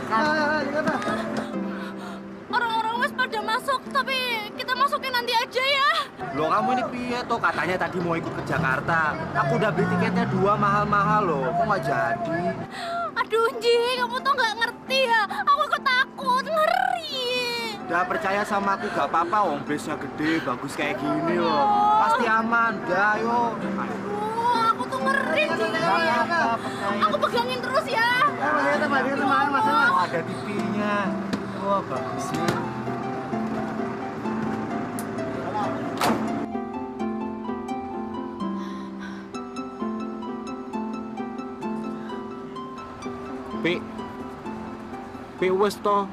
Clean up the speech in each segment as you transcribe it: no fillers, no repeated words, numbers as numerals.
berangkat. Orang-orang wes pada masuk, tapi kita masukin nanti aja ya. Loh kamu ini piye toh? Katanya tadi mau ikut ke Jakarta. Aku udah beli tiketnya 2 mahal-mahal loh. Kok nggak jadi? Aduh, Ji, kamu tuh nggak ngerti ya. Aku ikut takut, ngeri. Udah percaya sama aku gak apa-apa, wong base-nya gede, bagus kayak gini loh. Pasti aman, udah ayo. Aku tuh ngeri, Ji. Aku pegangin terus ya. Oh, ada TV-nya. Wah, bagus nih. Pi wes toh.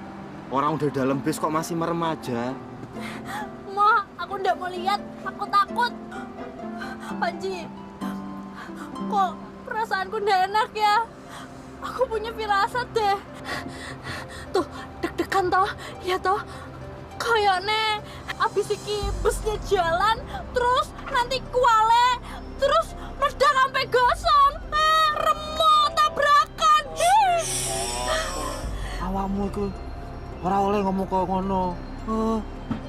Orang udah dalam bis kok masih merem aja. Ma, aku nggak mau lihat. Aku takut. Panji, kok perasaanku nggak enak ya? Aku punya firasat deh. Tuh, deg-degan toh. Ya toh. Kayaknya abis iki busnya jalan, terus nanti kuale, terus meledak sampai gosong. Remuk, tabrakan. Awakmu iku ora oleh ngomong kok ngono.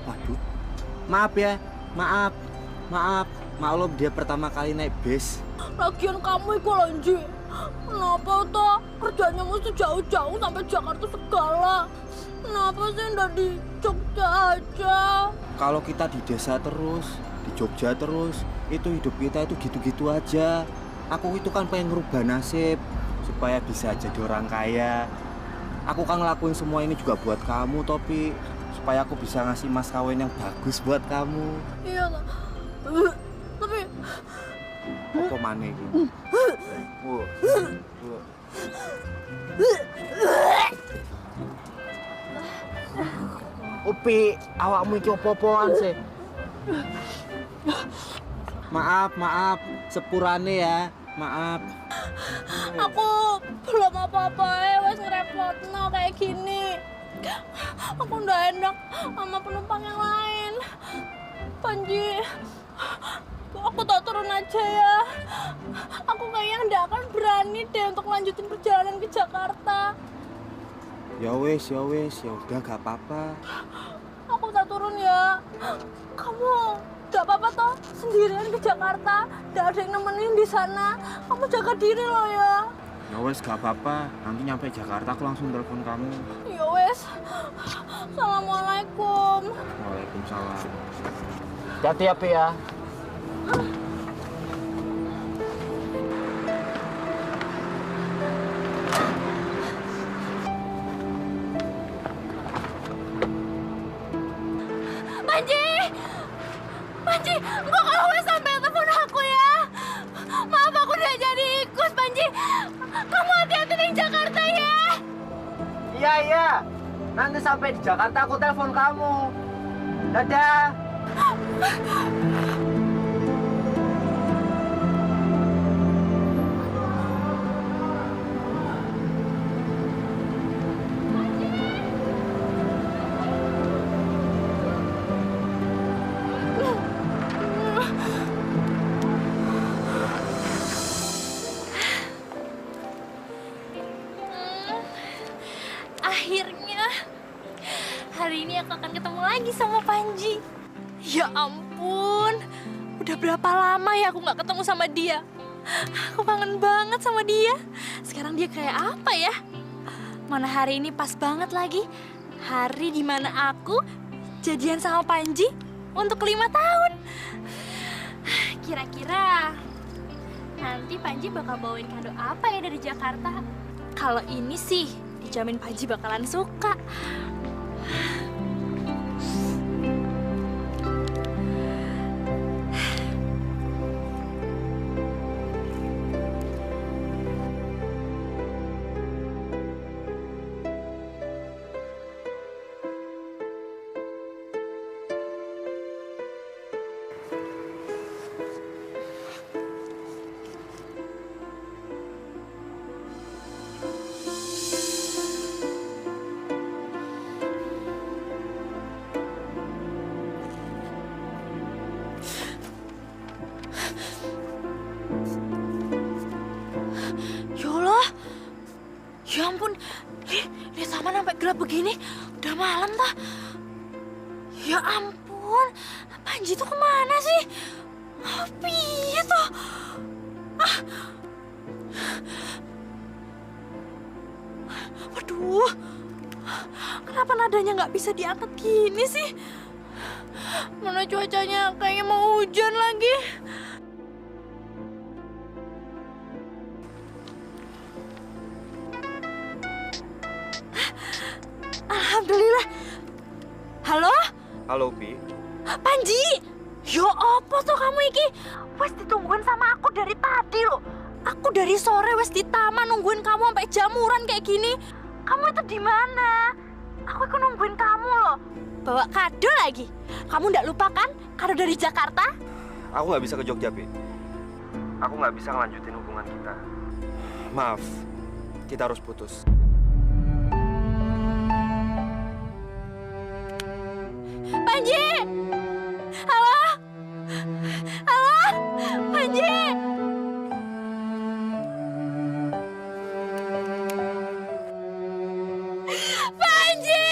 Waduh. Maaf ya. Maklum dia pertama kali naik bis. Lagian kamu iku lho, Nji. Kenapa toh kerjanya mesti jauh-jauh sampai Jakarta segala? Kenapa sih nggak di Jogja aja? Kalau kita di desa terus, di Jogja terus, itu hidup kita itu gitu-gitu aja. Aku itu kan pengen ngerubah nasib supaya bisa jadi orang kaya. Aku kan ngelakuin semua ini juga buat kamu, Topi. Supaya aku bisa ngasih mas kawin yang bagus buat kamu. Iya lah. Tapi Apa maneh iki? Upi, awakmu iki opo-opoan sih? Maaf, sepurane ya. Maaf. aku belum apa-apa ya, wes ngerepotno kayak gini. Aku nggak enak sama penumpang yang lain. Panji, aku tak turun aja ya. Aku kayaknya nggak akan berani deh untuk lanjutin perjalanan ke Jakarta. Ya wes, ya udah gak apa-apa. Aku tak turun ya. Kamu nggak apa-apa toh sendirian ke Jakarta? Nggak ada yang nemenin di sana. Kamu jaga diri loh ya. Ya wes gak apa-apa. Nanti nyampe Jakarta aku langsung telepon kamu. Ya wes. Assalamualaikum. Waalaikumsalam. Hati-hati ya, Pi ya. Panji, enggak kalau wes sampai telepon aku ya. Maaf aku udah jadi ikut, Panji. Kamu hati-hati di Jakarta ya. Iya. Nanti sampai di Jakarta aku telepon kamu. Dadah. Akhirnya hari ini aku akan ketemu lagi sama Panji. Ya ampun, udah berapa lama ya aku nggak ketemu sama dia. Aku kangen banget sama dia. Sekarang dia kayak apa ya? Mana hari ini pas banget lagi. Hari dimana aku jadian sama Panji untuk 5 tahun. Kira-kira nanti Panji bakal bawain kado apa ya dari Jakarta? Kalau ini sih dijamin Panji bakalan suka. gelap begini? Udah malam tah. Ya ampun, Panji tuh kemana sih? Piye toh? Waduh, kenapa nadanya nggak bisa diangkat gini sih? Mana cuacanya kayaknya mau hujan lagi. Alhamdulillah. Halo? Halo, Pi. Panji! Yo apa tuh kamu iki? Wes ditungguin sama aku dari tadi loh. Aku dari sore wes di taman nungguin kamu sampai jamuran kayak gini. Kamu itu di mana? Aku ikut nungguin kamu loh. Bawa kado lagi. Kamu nggak lupa kan kado dari Jakarta? Aku nggak bisa ke Jogja, Pi. Aku nggak bisa ngelanjutin hubungan kita. Maaf, kita harus putus. Panji! Halo? Halo? Panji! Panji!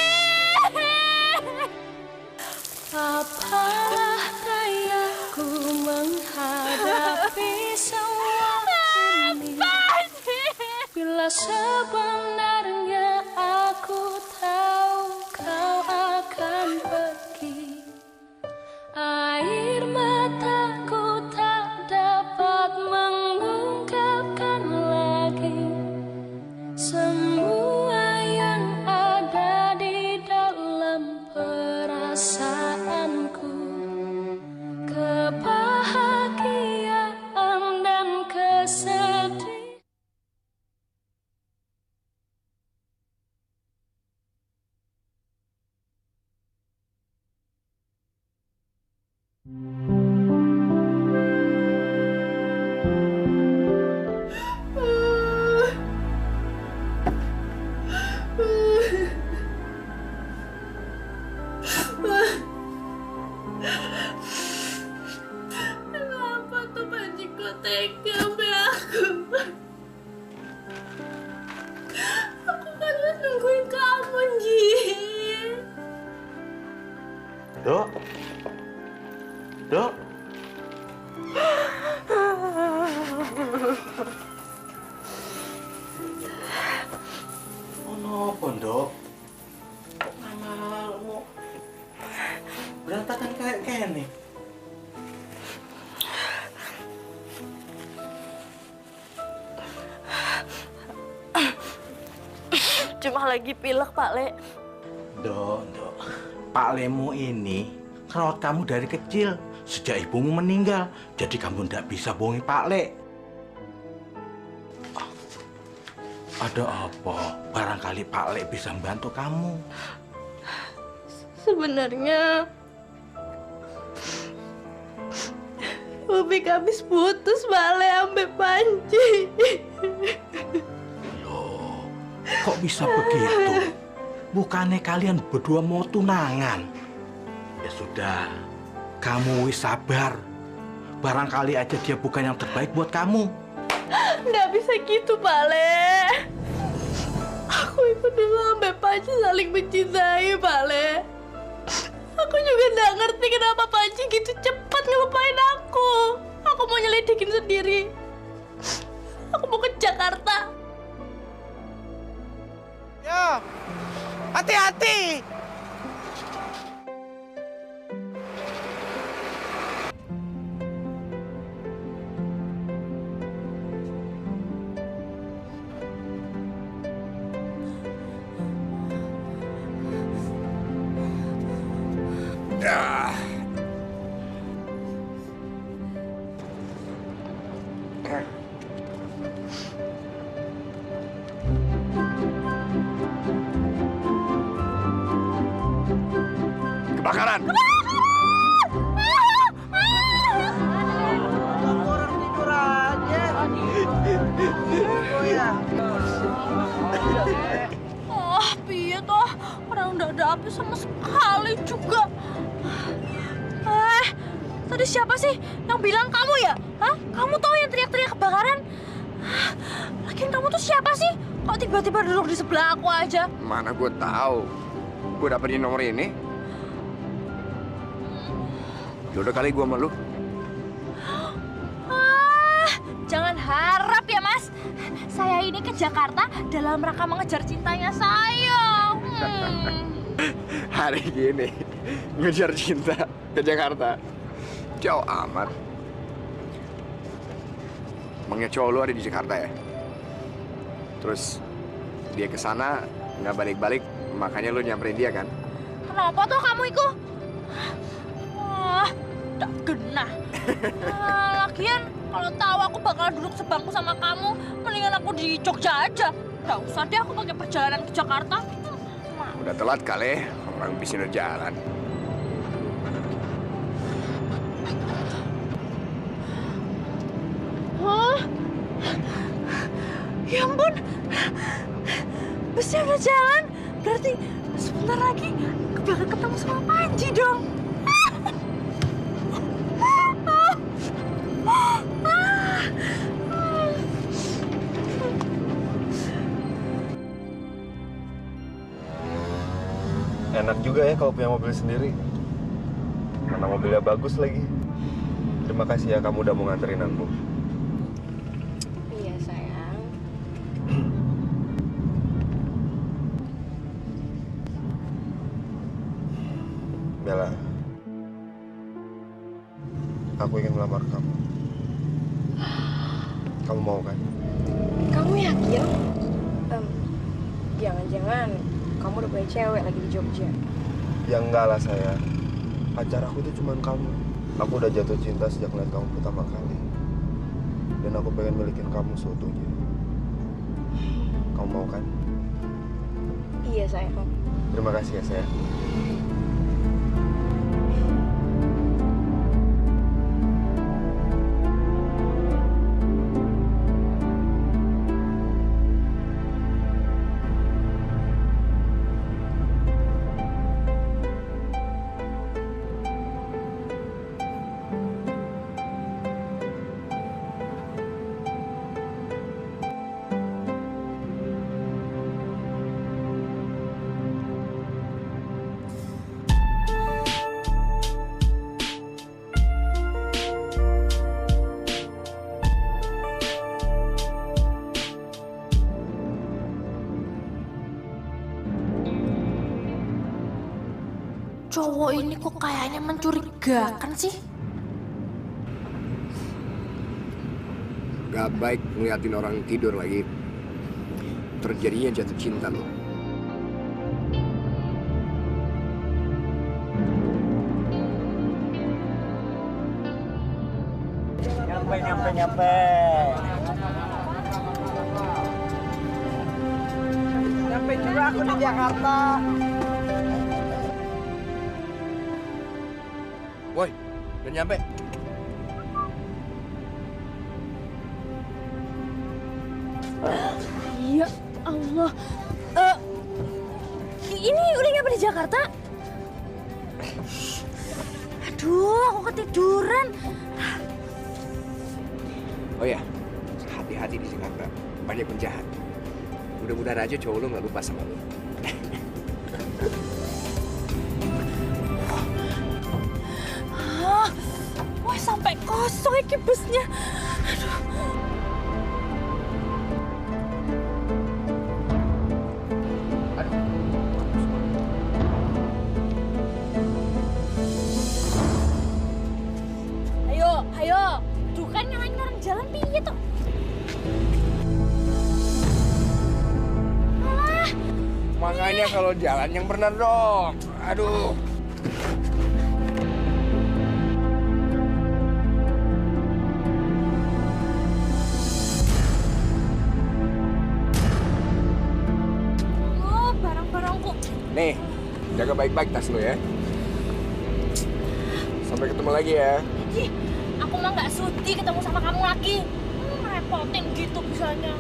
Apalah dayaku menghadapi semua ini bila sebenarnya aku tahu kau akan pergi. Air mataku tak dapat mengungkapkan lagi semua yang ada di dalam perasaanku, kebahagiaan dan kesedihan. Kenapa tuh Panji kok tega sama aku? Aku kan udah nungguin kamu, Ji. Dok. Dok. Ono apa, Ndok? Kok ngamalmu berantakan kayak gini? Cuma lagi pilek, Pak Le. Ndok, Pak Lemu ini kerawat kamu dari kecil. Sejak ibumu meninggal, jadi kamu ndak bisa bohongi Pak Le. Ada apa? Barangkali Pak Le bisa membantu kamu. Sebenarnya Umi habis putus Pak Le sampai Panji. Loh, kok bisa begitu? Bukannya kalian berdua mau tunangan? Ya sudah, kamu wis sabar. Barangkali aja dia bukan yang terbaik buat kamu. Nggak bisa gitu, Pak Le. Aku itu dulu sampai Panji saling mencintai, Pak Le. Aku juga nggak ngerti kenapa Panji gitu cepat ngelupain aku. Aku mau nyelidikin sendiri. Aku mau ke Jakarta. Yo, hati-hati. Kebakaran! Orang tidur aja. Oh ya. Oh, piye toh? Orang udah ada api sama sekali juga. Tadi siapa sih yang bilang kamu ya? Hah? Kamu tahu yang teriak-teriak kebakaran? Lagian kamu tuh siapa sih? Kok tiba-tiba duduk di sebelah aku aja? Mana gue tahu. Gue dapetin nomor ini. Jodoh kali gue sama lu. Jangan harap ya, Mas. Saya ini ke Jakarta dalam rangka mengejar cintanya saya. Hari gini ngejar cinta ke Jakarta. Jauh amat. Emangnya cowok lu ada di Jakarta ya? Terus dia ke sana nggak balik-balik, makanya lu nyamperin dia kan? Kenapa tuh kamu itu? Wah, tak genah. Lagian kalau tahu aku bakal duduk sebangku sama kamu, mendingan aku di Jogja aja. Nggak usah deh aku pakai perjalanan ke Jakarta. Udah telat kali, orang bisnis udah jalan. Hah? Ya ampun, busnya udah jalan. Berarti sebentar lagi aku bakal ketemu sama Panji dong. Enak juga ya kalau punya mobil sendiri. Mana mobilnya bagus lagi. Terima kasih ya kamu udah mau nganterin aku. Iya sayang. Bella, aku ingin melamar kamu. Kamu mau kan? Kamu yakin? Jangan-jangan kamu udah punya cewek lagi di Jogja. Ya enggak lah saya. Pacar aku itu cuma kamu. Aku udah jatuh cinta sejak ngeliat kamu pertama kali. Dan aku pengen milikin kamu seutuhnya. Kamu mau kan? Iya sayang. Terima kasih ya sayang. Cowok ini kok kayaknya mencurigakan sih? Gak baik ngeliatin orang tidur lagi. Terjadinya jatuh cinta loh. Nyampe. Nyampe juga aku di Jakarta. Woi, udah nyampe. Ya Allah. Ini udah nyampe di Jakarta? Aduh, aku ketiduran. Oh ya, hati-hati di Jakarta. Banyak penjahat. Mudah-mudahan aja cowok lu nggak lupa sama lu. Wah, sampai kosong iki busnya. Aduh. Ayo. Duh kan nyalain orang jalan piye tuh? Alah. Makanya kalau jalan yang benar dong. Aduh. Oh, barang-barangku. Nih, jaga baik-baik tas lu ya. Sampai ketemu lagi ya. Ih, aku mah nggak sudi ketemu sama kamu lagi. Repotin gitu bisanya.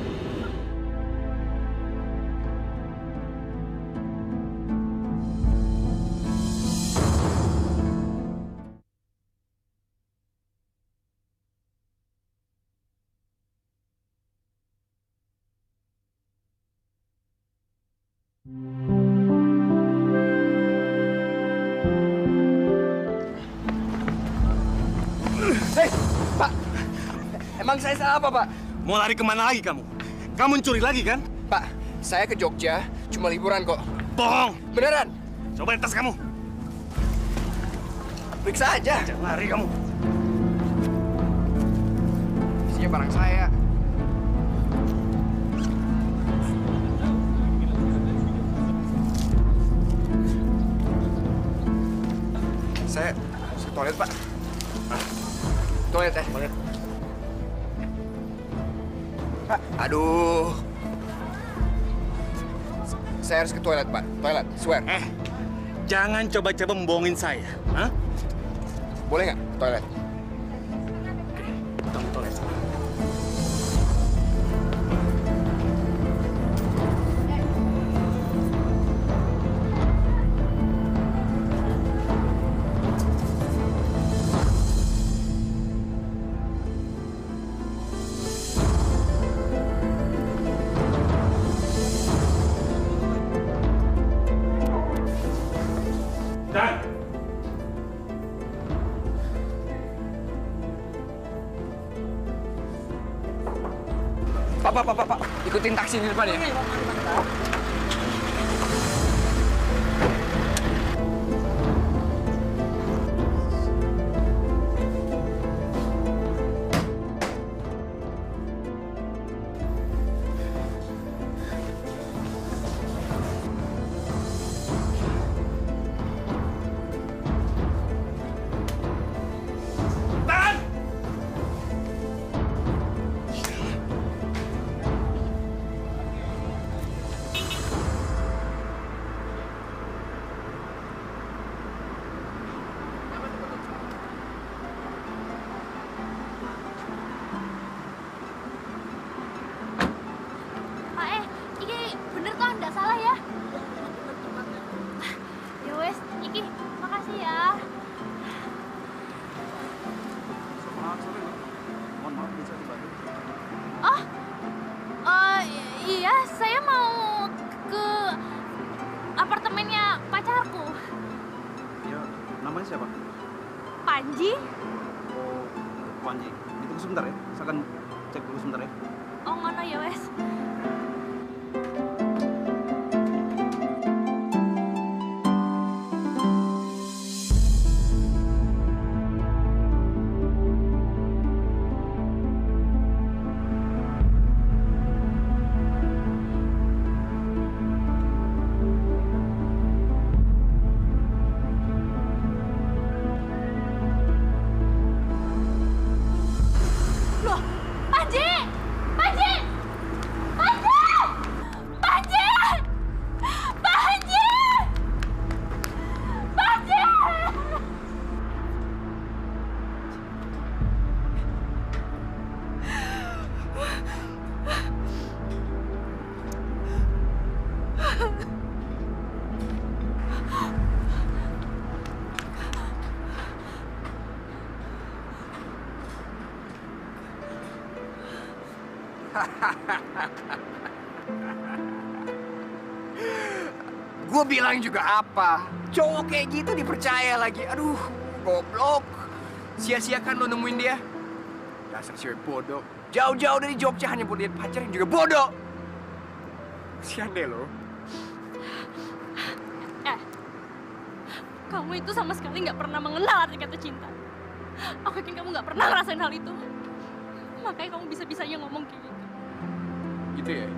Hei, Pak. Emang saya salah apa, Pak? Mau lari kemana lagi kamu? Kamu mencuri lagi kan? Pak, saya ke Jogja cuma liburan kok. Bohong! Beneran? Coba lihat tas kamu. Periksa aja. Jangan lari kamu. Isinya barang saya. Saya ke toilet, Pak. Toilet ya? Toilet. Pak, aduh. Saya harus ke toilet, Pak. Toilet, swear. Jangan coba-coba membohongin saya. Hah? Boleh nggak toilet? Kamu toilet. Dan Pak. Ikutin taksi di depan ya. Pak, iki bener kok, nggak salah ya? Ya wes, iki makasih ya. Oh, iya, saya mau ke apartemennya pacarku, Ya, namanya siapa? Panji. Oh, Panji. Ditunggu sebentar ya. Saya akan cek dulu sebentar ya. Oh ngono ya wes. Loh, Panji! Panji! Panji! Panji! Panji! Panji! Gue bilang juga apa? Cowok kayak gitu dipercaya lagi. Aduh, goblok. Sia-siakan lo nemuin dia. Dasar cewek bodoh. Jauh-jauh dari Jogja hanya buat lihat pacar yang juga bodoh. Kasian deh lo. Kamu itu sama sekali nggak pernah mengenal arti kata cinta. Aku yakin kamu nggak pernah ngerasain hal itu. Makanya kamu bisa-bisanya ngomong kayak gitu. Gitu ya?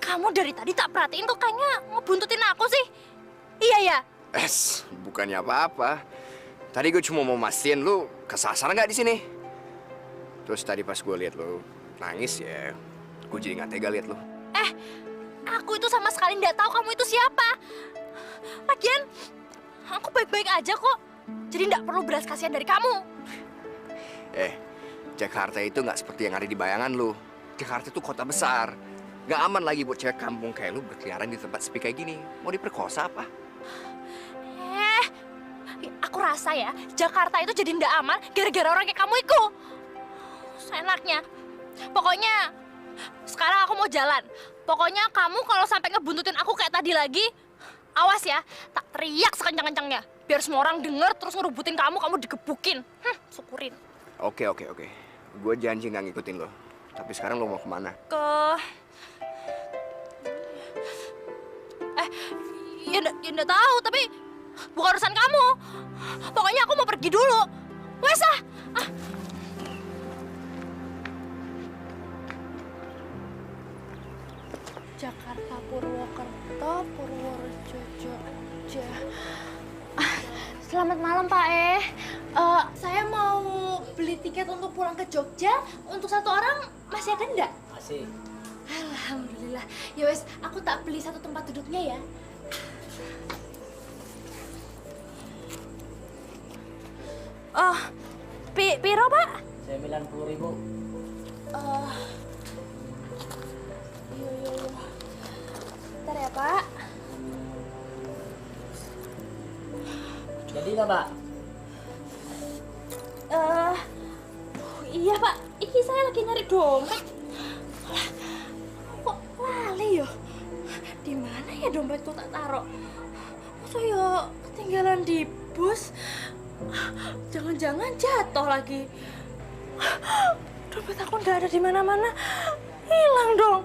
Kamu dari tadi tak perhatiin kok kayaknya ngebuntutin aku sih. Iya ya? Bukannya apa-apa. Tadi gue cuma mau mastiin lu kesasar nggak di sini. Terus tadi pas gue lihat lu nangis ya, gue jadi nggak tega lihat lu. Aku itu sama sekali nggak tahu kamu itu siapa. Lagian, Aku baik-baik aja kok. Jadi nggak perlu belas kasihan dari kamu. Jakarta itu nggak seperti yang ada di bayangan lu. Jakarta itu kota besar. Nggak aman lagi buat cewek kampung kayak lu berkeliaran di tempat sepi kayak gini. Mau diperkosa apa? Aku rasa ya, Jakarta itu jadi nggak aman gara-gara orang kayak kamu itu. Seenaknya. Pokoknya, sekarang aku mau jalan. Pokoknya kamu kalau sampai ngebuntutin aku kayak tadi lagi, awas ya, tak teriak sekencang-kencangnya. Biar semua orang denger terus ngerubutin kamu digebukin. Syukurin. Oke. Gue janji nggak ngikutin lo. Tapi sekarang lo mau kemana? Ya nggak tahu, tapi bukan urusan kamu. Pokoknya aku mau pergi dulu. Wes ah. Jakarta, Purwokerto, Purworejo, Jogja. Selamat malam Pak saya mau beli tiket untuk pulang ke Jogja. Untuk satu orang masih ada enggak? Masih. Alhamdulillah. Ya wes, aku tak beli satu tempat duduknya ya. Piro Pak? 90.000. Iya. Bentar ya Pak. Jadi nggak, Pak? Iya Pak, iki saya lagi nyari dompet. Kok lali ya? Di mana ya dompetku tak taruh? Masa ya ketinggalan di bus? Jangan-jangan jatuh lagi. Dompet aku nggak ada di mana-mana. Hilang dong.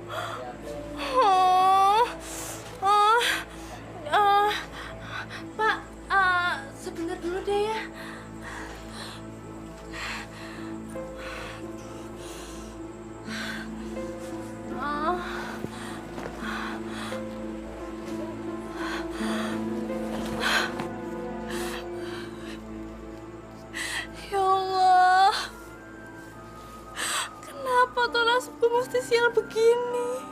Pak, sebentar dulu deh ya. Ya Allah, kenapa tuh nasibku mesti sial begini?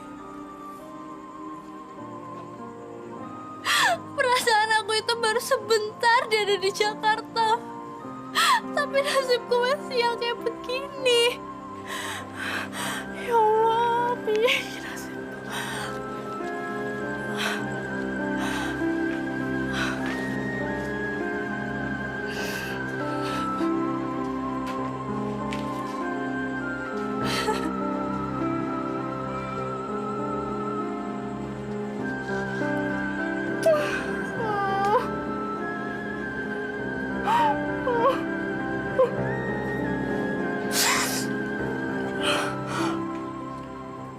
Perasaan aku itu baru sebentar dia ada di Jakarta, tapi nasibku masih sial kayak begini. Ya Allah, piye nasibku?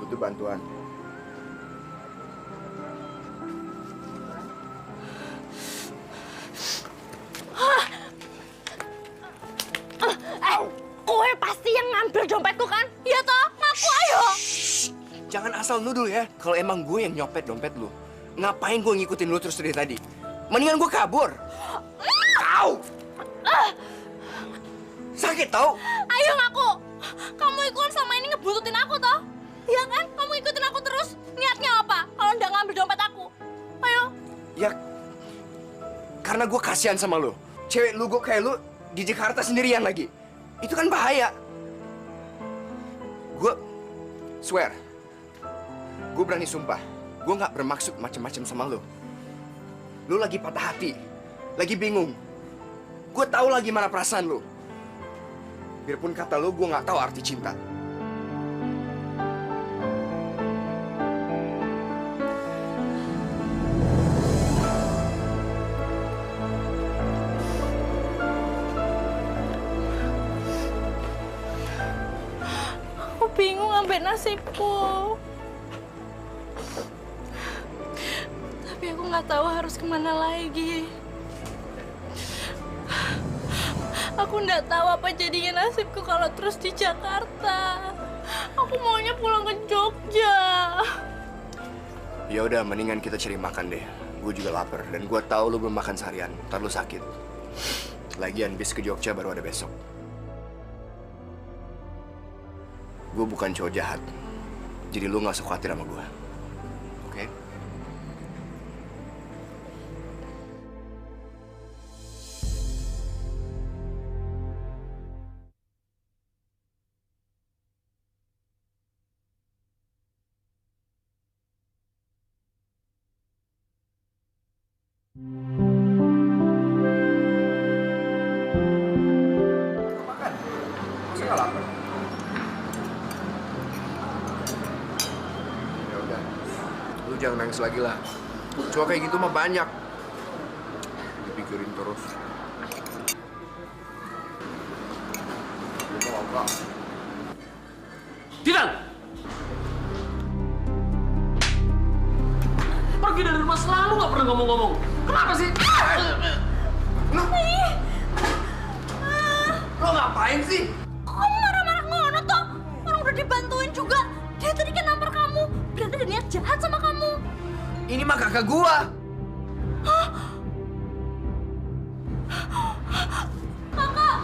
Butuh bantuan. Kowe pasti yang ngambil dompetku kan? Iya toh? Ngaku ayo. Jangan asal nuduh ya. Kalau emang gue yang nyopet dompet lu, ngapain gue ngikutin lu terus dari tadi? Mendingan gue kabur. Au! Sakit tau? Ayo ngaku. Kamu itu kan sama ini ngebuntutin aku toh? Iya kan? Kamu ikutin aku terus. Niatnya apa? Kalau nggak ngambil dompet aku. Ayo. Ya, karena gue kasihan sama lu. Cewek lu gue kayak lu di Jakarta sendirian lagi. Itu kan bahaya. Gue swear, gue berani sumpah, gue nggak bermaksud macem-macem sama lu. Lu lagi patah hati, lagi bingung. Gue tahu lagi mana perasaan lu. Biarpun kata lu, gue nggak tahu arti cinta. Aku bingung ngambil nasibku. Tapi aku nggak tahu harus kemana lagi. Aku nggak tahu apa jadinya nasibku kalau terus di Jakarta. Aku maunya pulang ke Jogja. Ya udah, mendingan kita cari makan deh. Gue juga lapar dan gue tahu lu belum makan seharian. Ntar lu sakit. Lagian bis ke Jogja baru ada besok. Gue bukan cowok jahat, jadi lu nggak usah khawatir sama gue, oke? Makan. Masa nggak lapar? Ya udah, lu jangan nangis lagi lah. Cuma kayak gitu mah banyak. Dipikirin terus. Lu mau apa? Titan! Pergi dari rumah selalu nggak pernah ngomong-ngomong. Kenapa sih? Lo ngapain sih? Kok kamu marah-marah ngono toh? Orang udah dibantuin juga. Dia tadi kan nampar kamu. Berarti ada niat jahat sama kamu. Ini mah kakak gua. Kakak!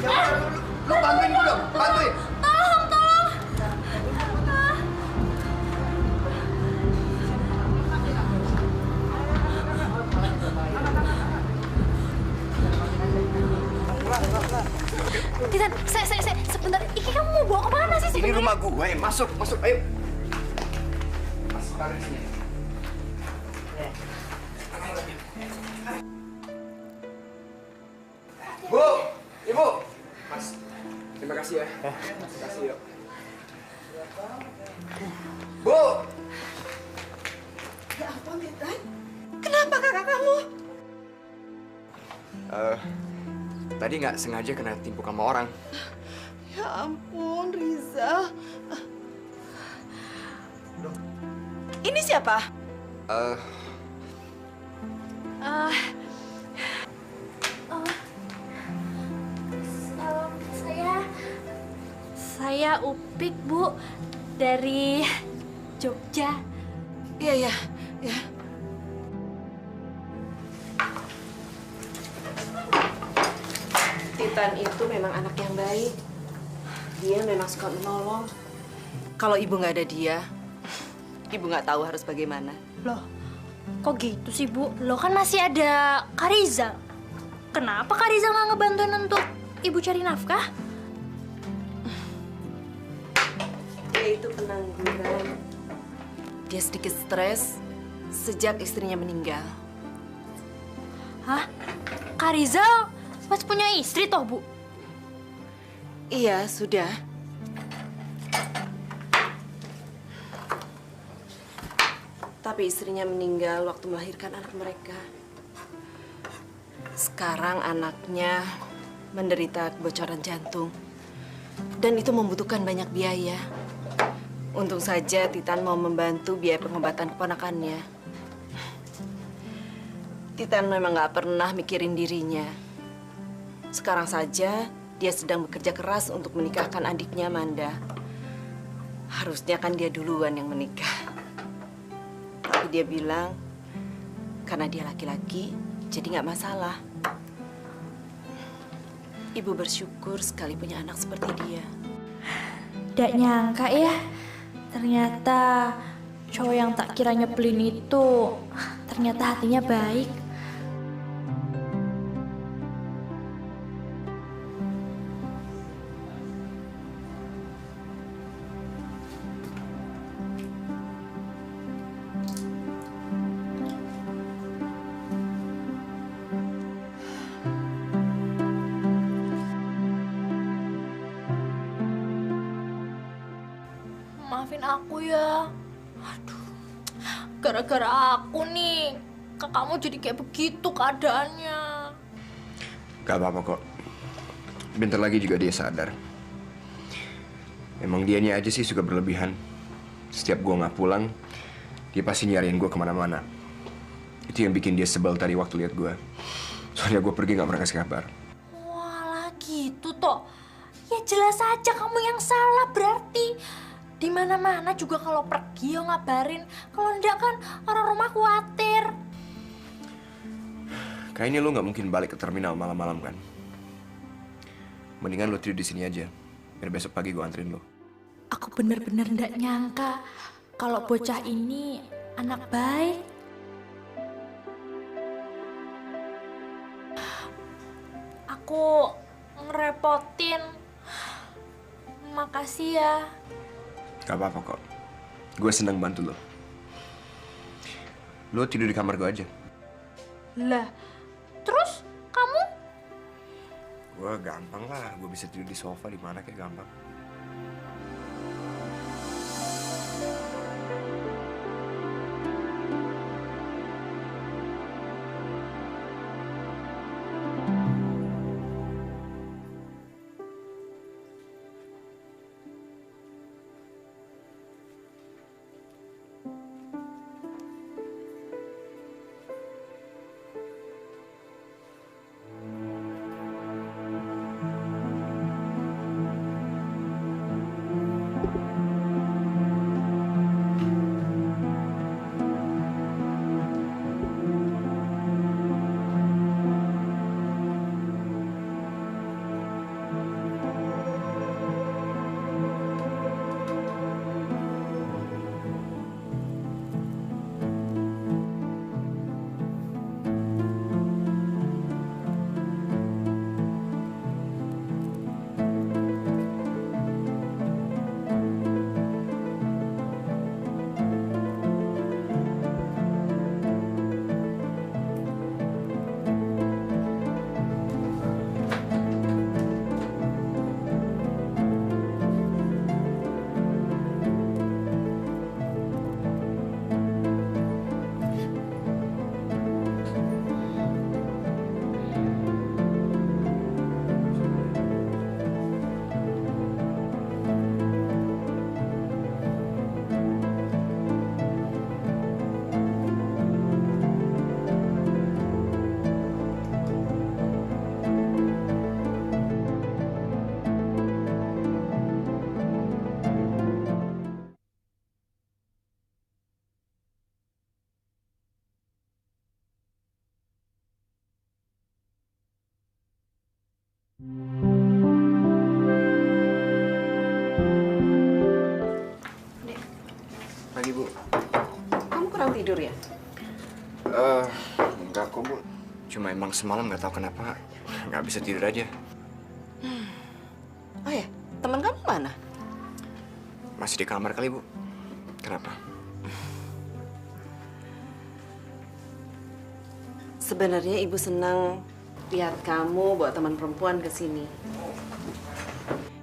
Ya udah, lu bantuin gua dong, bantuin. Tolong, tolong! Titan, saya, sebentar. Iki kamu mau bawa kemana sih Ini sebenarnya? rumah gue, masuk, ayo. Mas, taruh di sini. Bu, Ibu. Mas, terima kasih ya. Terima kasih yuk. Bu. Ya ampun, Titan. Kenapa kakak kamu? Tadi nggak sengaja kena timpuk sama orang. Ya ampun, Riza. Ini siapa? Saya Upik, Bu, dari Jogja. Iya. Titan itu memang anak yang baik. Dia memang suka menolong. Kalau ibu nggak ada dia, ibu nggak tahu harus bagaimana. Loh, kok gitu sih, Bu? Lo kan masih ada Kariza. Kenapa Kariza nggak ngebantuin untuk ibu cari nafkah? Dia itu pengangguran. Dia sedikit stres sejak istrinya meninggal. Hah? Kariza masih punya istri toh, Bu? Iya, sudah. Tapi istrinya meninggal waktu melahirkan anak mereka. Sekarang anaknya menderita kebocoran jantung. Dan itu membutuhkan banyak biaya. Untung saja Titan mau membantu biaya pengobatan keponakannya. Titan memang nggak pernah mikirin dirinya. Sekarang saja dia sedang bekerja keras untuk menikahkan adiknya, Manda. Harusnya kan dia duluan yang menikah. Tapi dia bilang, karena dia laki-laki, jadi nggak masalah. Ibu bersyukur sekali punya anak seperti dia. Nggak nyangka ya, ternyata cowok yang tak kira nyebelin itu ternyata hatinya baik. Maafin aku ya. Aduh, gara-gara aku nih, kakakmu jadi kayak begitu keadaannya. Gak apa-apa kok. Bentar lagi juga dia sadar. Emang dianya aja sih suka berlebihan. Setiap gua nggak pulang, dia pasti nyariin gua kemana-mana. Itu yang bikin dia sebel tadi waktu lihat gua. Soalnya gua pergi nggak pernah kasih kabar. Walah gitu toh. Ya jelas aja kamu yang salah berarti. Di mana-mana juga kalau pergi ya ngabarin. Kalau enggak kan orang rumah khawatir. Kayaknya lu nggak mungkin balik ke terminal malam-malam kan? Mendingan lu tidur di sini aja. Biar besok pagi gua anterin lu. Aku bener-bener nggak nyangka kalau bocah ini anak baik. Aku ngerepotin. Makasih ya. Gak apa-apa kok. Gue seneng bantu lo. Lo tidur di kamar gue aja. Lah, terus kamu? Gue gampang lah, gue bisa tidur di sofa di mana kayak gampang. Pagi, Bu. Kamu kurang tidur ya? Enggak kok, Bu. Cuma emang semalam nggak tahu kenapa nggak bisa tidur aja. Oh ya, teman kamu mana? Masih di kamar kali, Bu. Kenapa? Sebenarnya Ibu senang lihat kamu bawa teman perempuan ke sini.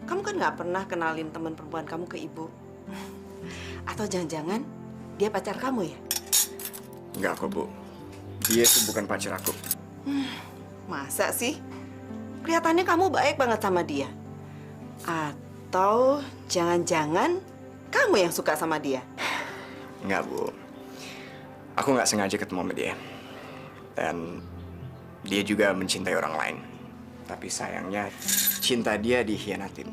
Kamu kan nggak pernah kenalin teman perempuan kamu ke Ibu. Atau jangan-jangan dia pacar kamu ya? Enggak kok, Bu. Dia itu bukan pacar aku. Masa sih? Kelihatannya kamu baik banget sama dia. Atau jangan-jangan kamu yang suka sama dia? Enggak, Bu. Aku nggak sengaja ketemu sama dia. Dan dia juga mencintai orang lain. Tapi sayangnya cinta dia dikhianatin.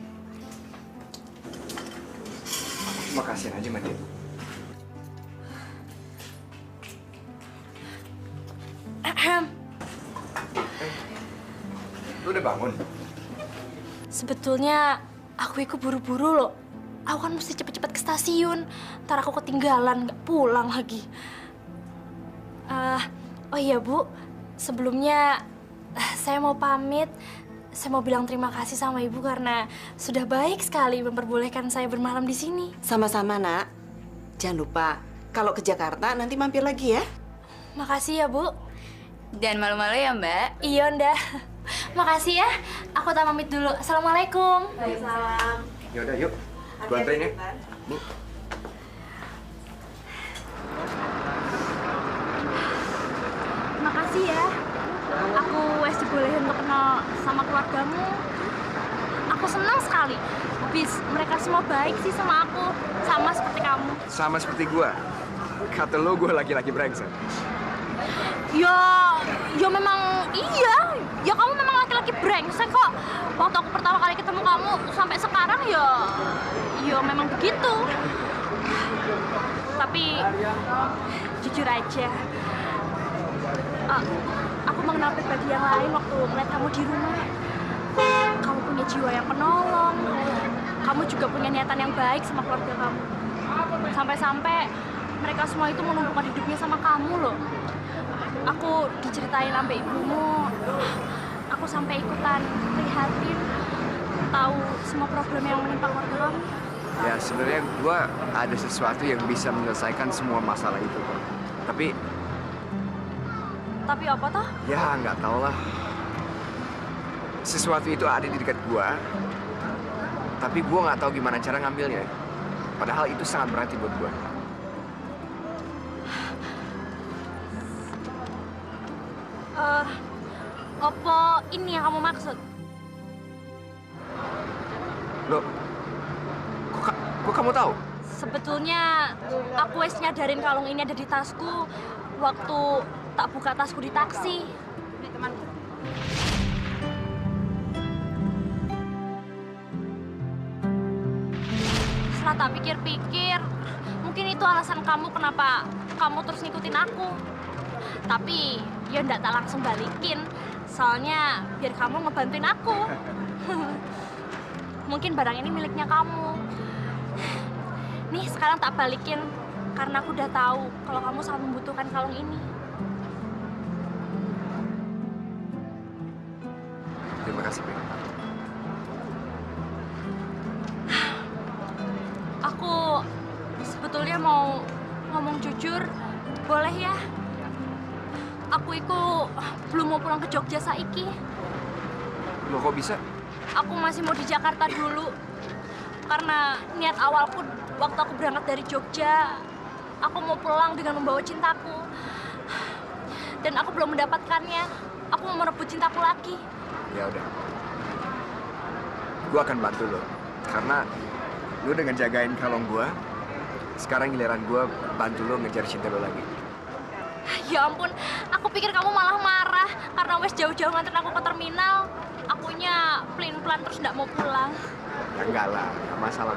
Makasih aja sama dia. Lu udah bangun? Sebetulnya aku ikut buru-buru loh. Aku kan mesti cepet-cepet ke stasiun. Ntar aku ketinggalan, nggak pulang lagi. Oh iya, Bu. Sebelumnya saya mau pamit. Saya mau bilang terima kasih sama Ibu karena sudah baik sekali memperbolehkan saya bermalam di sini. Sama-sama, Nak. Jangan lupa, kalau ke Jakarta nanti mampir lagi ya. Makasih ya, Bu. Dan malu-malu ya, Mbak. Iya, Nda. Makasih ya. Aku tak pamit dulu. Assalamualaikum. Waalaikumsalam. Yaudah, yuk. Gua anterin ya. Bu. Makasih ya. Aku wes dibolehin untuk kenal sama keluargamu. Aku senang sekali. Habis mereka semua baik sih sama aku. Sama seperti kamu. Sama seperti gua. Kata lo gua laki-laki brengsek. Ya memang iya. Ya kamu memang laki-laki brengsek kok. Waktu aku pertama kali ketemu kamu sampai sekarang ya memang begitu. Tapi jujur aja, aku mengenal pribadi yang lain waktu melihat kamu di rumah. Kamu punya jiwa yang penolong. Kamu juga punya niatan yang baik sama keluarga kamu. Sampai-sampai mereka semua itu menumpukan hidupnya sama kamu loh. Aku diceritain sampai ibumu. Aku sampai ikutan prihatin, tahu semua problem yang menimpa keluarga kamu. Ya sebenarnya gua ada sesuatu yang bisa menyelesaikan semua masalah itu kok. Tapi Tapi apa toh? Ya, nggak tau lah. Sesuatu itu ada di dekat gua, tapi gua nggak tahu gimana cara ngambilnya. Padahal itu sangat berarti buat gua. Apa ini yang kamu maksud? Loh, kok kamu tahu? Sebetulnya aku wes nyadarin kalung ini ada di tasku waktu tak buka tasku di taksi. Setelah tak pikir-pikir, mungkin itu alasan kamu kenapa kamu terus ngikutin aku. Tapi ya ndak tak langsung balikin, soalnya biar kamu ngebantuin aku. Mungkin barang ini miliknya kamu. Nih sekarang tak balikin karena aku udah tahu kalau kamu sangat membutuhkan kalung ini. Terima kasih, Bek. Aku sebetulnya mau ngomong jujur, boleh ya? Aku itu belum mau pulang ke Jogja saiki. Loh, kok bisa? Aku masih mau di Jakarta dulu. Karena niat awalku waktu aku berangkat dari Jogja, aku mau pulang dengan membawa cintaku. Dan aku belum mendapatkannya. Aku mau merebut cintaku lagi. Ya udah. Gua akan bantu lo. Karena lo dengan jagain kalung gua, sekarang giliran gua bantu lo ngejar cinta lo lagi. Ya ampun, aku pikir kamu malah marah karena wes jauh-jauh nganterin aku ke terminal. Akunya pelin-pelan terus nggak mau pulang. Ya enggak lah, nggak masalah.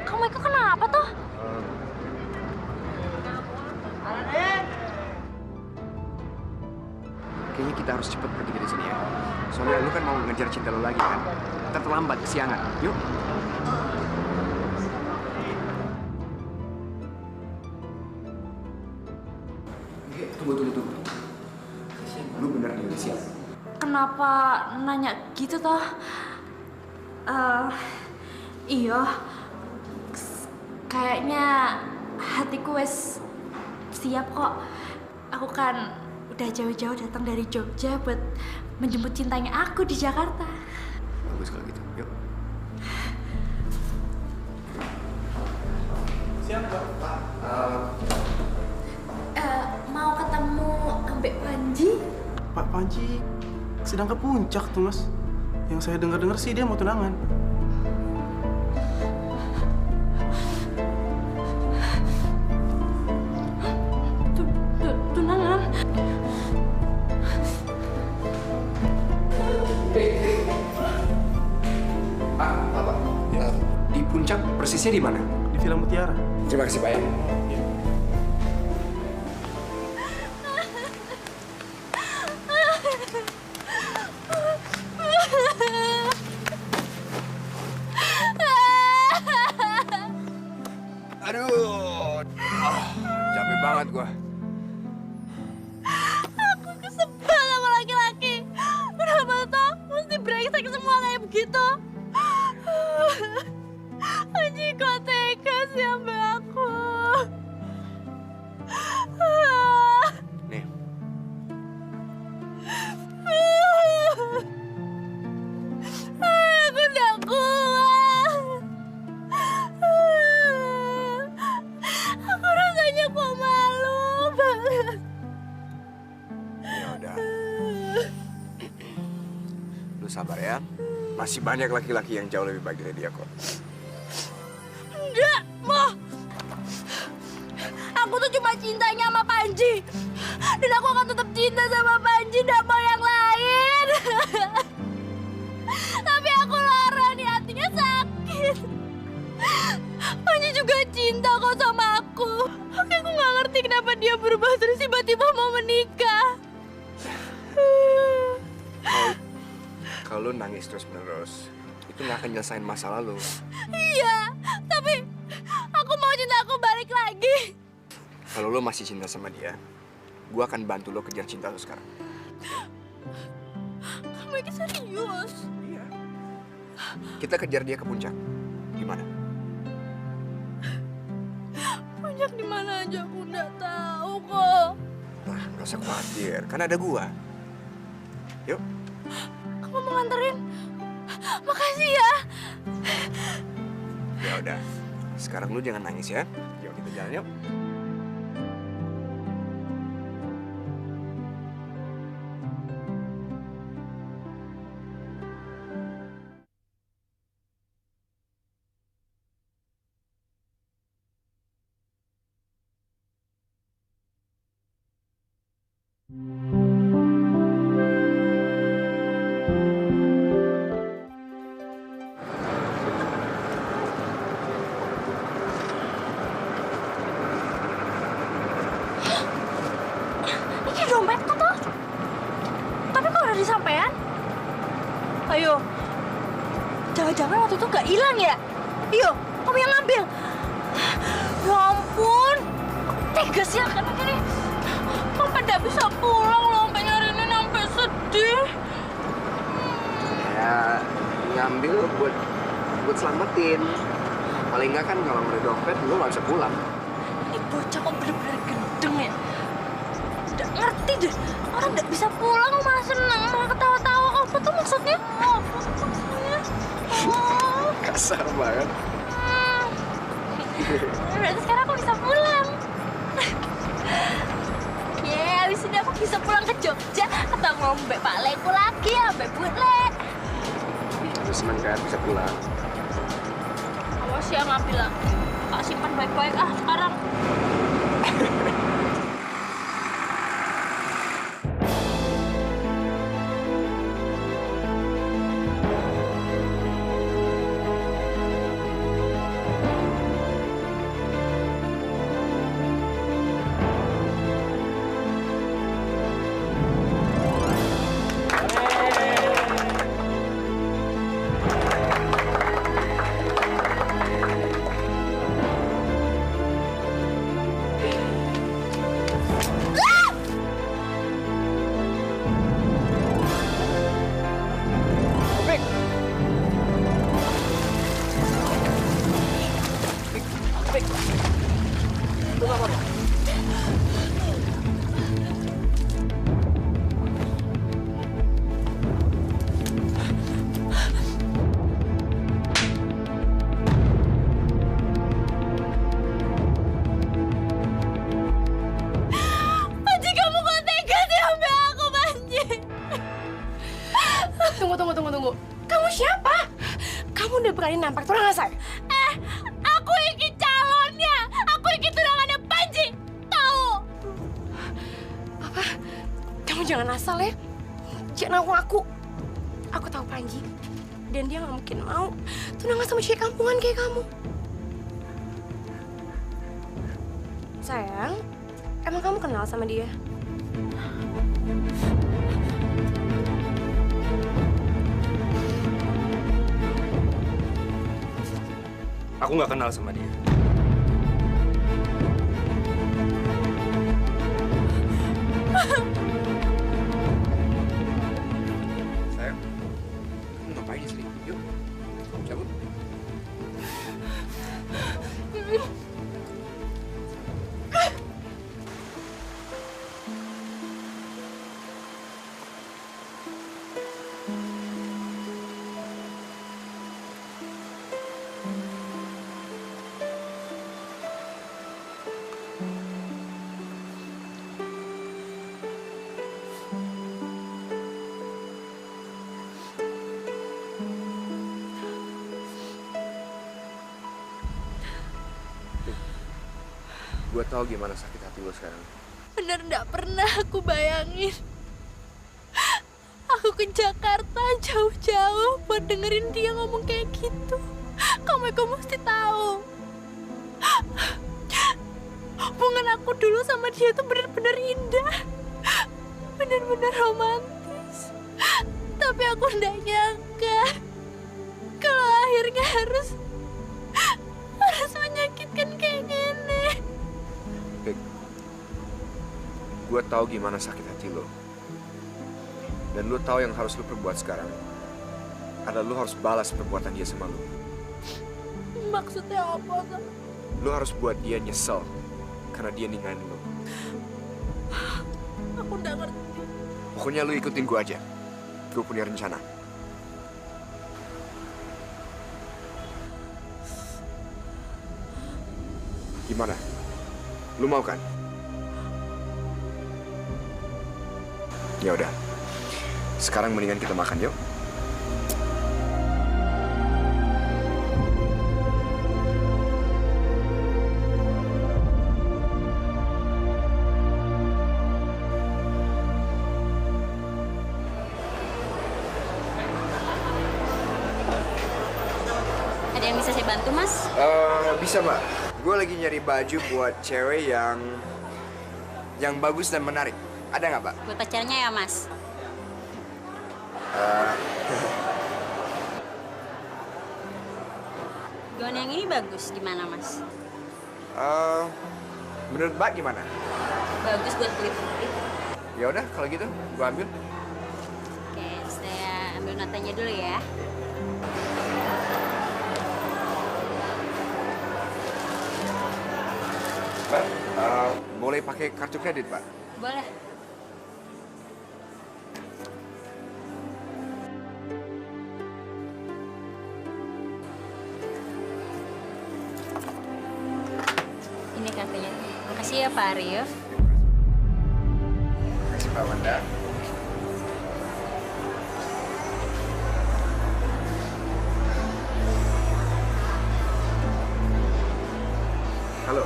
Kamu itu kenapa tuh? Kayaknya kita harus cepet pergi dari sini ya. Soalnya lu kan mau ngejar cinta lu lagi kan. Ntar terlambat, kesiangan. Yuk. Tunggu. Lu bener nih, siap. Kenapa nanya gitu toh? Iya. Kayaknya hatiku wes siap kok. Aku kan udah jauh-jauh datang dari Jogja buat menjemput cintanya aku di Jakarta. Bagus kalau gitu, yuk. Siap, Pak. Mau ketemu Ambek Panji? Pak Panji sedang ke puncak tuh, Mas. Yang saya dengar-dengar sih dia mau tunangan. Tunangan? Apa? Ya, di puncak persisnya di mana? Di Villa Mutiara. Terima kasih, Pak ya. Aduh, capek banget gua. Aku kesebel sama laki-laki. Kenapa toh mesti brengsek semua kayak begitu? Panji kok tega sih sama aku? Nih. Aku udah kuat. Aku rasanya kok malu banget. Ya udah. Lu sabar ya. Masih banyak laki-laki yang jauh lebih baik dari dia kok. Enggak, Mo. Aku tuh cuma cintanya sama Panji. Dan aku akan tetap cinta sama Panji, nggak mau yang lain. Tapi aku lara nih, hatinya sakit. Panji juga cinta kok sama aku. Aku nggak ngerti kenapa dia berubah terus tiba-tiba mau menikah. Kalau lu nangis terus-menerus, itu nggak akan nyelesain masalah lu. Iya, tapi aku mau cinta aku balik lagi. Kalau lu masih cinta sama dia, gua akan bantu lu kejar cinta lu sekarang. Kamu iki serius. Iya. Kita kejar dia ke puncak. Gimana? Puncak di mana aja aku nggak tahu kok. Nah, nggak usah khawatir, kan ada gua. Yuk. Kamu mau nganterin? Makasih ya. Ya udah. Sekarang lu jangan nangis ya. Yuk kita jalan yuk. Ini dompetku tuh. Tapi kok udah disampean? Ayo. Jangan-jangan waktu itu gak hilang ya? Iyo, kamu yang ngambil. Ya ampun. Tegas ya kan ini. Sampai gak bisa pulang loh. Sampai nyariin sampai sedih. Ya, ngambil buat selamatin. Paling nggak kan kalau nggak ada dompet, lu nggak bisa pulang. Ini bocah kok bener-bener gendeng ya? Udah ngerti deh. Orang gak bisa pulang malah seneng. Malah ketawa-tawa. Apa tuh maksudnya? Apa tuh maksudnya? Oh. Kasar banget. Berarti sekarang aku bisa pulang. Abis ini aku bisa pulang ke Jogja atau ngombe Pak Leku lagi ya, Mbak Butle. Lu seneng kan bisa pulang? Awas ya ngambil lagi. Tak simpan baik-baik sekarang. Tunggu. Kamu siapa? Kamu udah berani nampar tunangan saya? Aku ini calonnya. Aku ini tunangannya Panji. Tahu? Apa? Kamu jangan asal ya. Jangan ngaku. Aku tahu Panji. Dan dia nggak mungkin mau tunangan sama cewek kampungan kayak kamu. Sayang, emang kamu kenal sama dia? Aku nggak kenal sama dia. Sayang, kamu ngapain sih? Yuk, cabut. Gue tau gimana sakit hati lo sekarang. Bener nggak pernah aku bayangin. Aku ke Jakarta jauh-jauh buat dengerin dia ngomong kayak gitu. Kamu mesti tahu. Hubungan aku dulu sama dia tuh bener-bener indah. Bener-bener romantis. Tapi aku nggak nyangka kalau akhirnya harus menyakitkan kayak gini. Gue tahu gimana sakit hati lo. Dan lu tahu yang harus lu perbuat sekarang adalah lu harus balas perbuatan dia sama lu. Maksudnya apa, Kak? Lu harus buat dia nyesel karena dia ninggalin lu. Aku nggak ngerti. Pokoknya lu ikutin gua aja. Gua punya rencana. Gimana? Lu mau kan? Ya udah. Sekarang mendingan kita makan yuk. Ada yang bisa saya bantu, Mas? Bisa, Mbak. Gue lagi nyari baju buat cewek yang bagus dan menarik. Ada nggak, Mbak? Buat pacarnya ya, Mas? Gaun yang ini bagus, gimana, Mas? Menurut Mbak gimana? Bagus buat kulit putih. Ya udah, kalau gitu gue ambil. Oke, saya ambil notanya dulu ya. Mbak, boleh pakai kartu kredit, Pak? Boleh. Ini kartunya. Makasih ya, Pak Arif. Terima kasih, Mbak Wanda. Halo.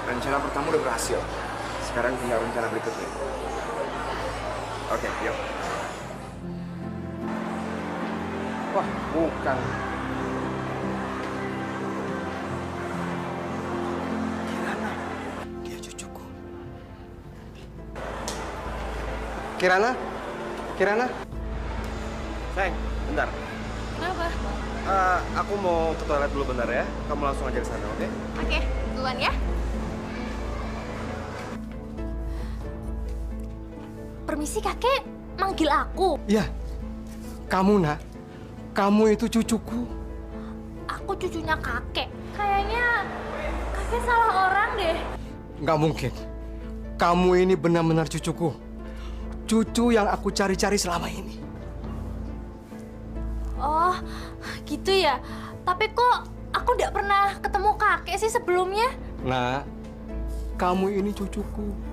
Rencana pertama udah berhasil. Sekarang tinggal rencana berikutnya. Oke, yuk. Wah, bukan. Kirana, dia cucuku. Kirana? Kirana? Sayang, bentar. Kenapa? Aku mau ke toilet dulu bentar ya. Kamu langsung aja ke sana, oke? Oke, duluan ya. Permisi, kakek. Manggil aku. Iya. Kamu, Nak. Kamu itu cucuku. Aku cucunya kakek. Kayaknya kakek salah orang deh. Nggak mungkin. Kamu ini benar-benar cucuku. Cucu yang aku cari-cari selama ini. Oh, gitu ya. Tapi kok aku nggak pernah ketemu kakek sih sebelumnya? Nah, kamu ini cucuku.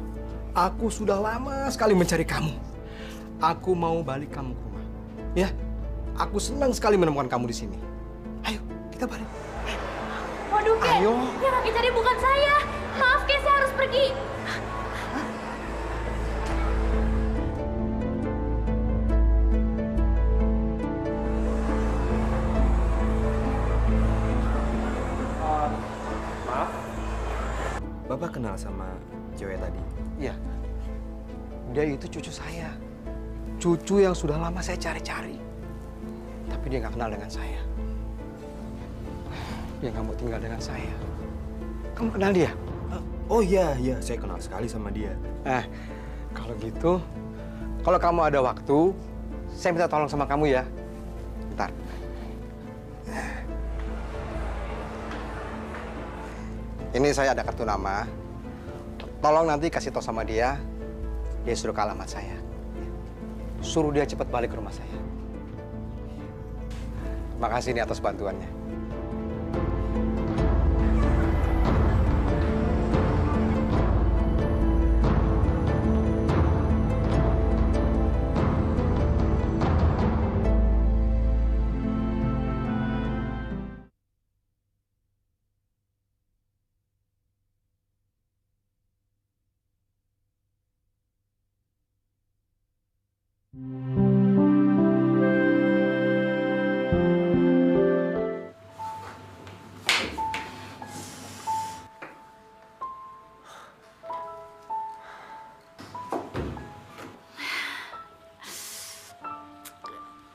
Aku sudah lama sekali mencari kamu. Aku mau balik kamu ke rumah. Ya, aku senang sekali menemukan kamu di sini. Ayo, kita balik. Waduh, Kek. Ayo. Yang kakek cari bukan saya. Maaf, Kek, saya harus pergi. Maaf. Bapak kenal sama cewek tadi? Iya. Dia itu cucu saya. Cucu yang sudah lama saya cari-cari. Tapi dia nggak kenal dengan saya. Dia nggak mau tinggal dengan saya. Kamu kenal dia? Oh iya, saya kenal sekali sama dia. Kalau gitu, kalau kamu ada waktu, saya minta tolong sama kamu ya. Bentar. Ini saya ada kartu nama. Tolong nanti kasih tahu sama dia suruh ke alamat saya. Suruh dia cepat balik ke rumah saya. Makasih nih atas bantuannya.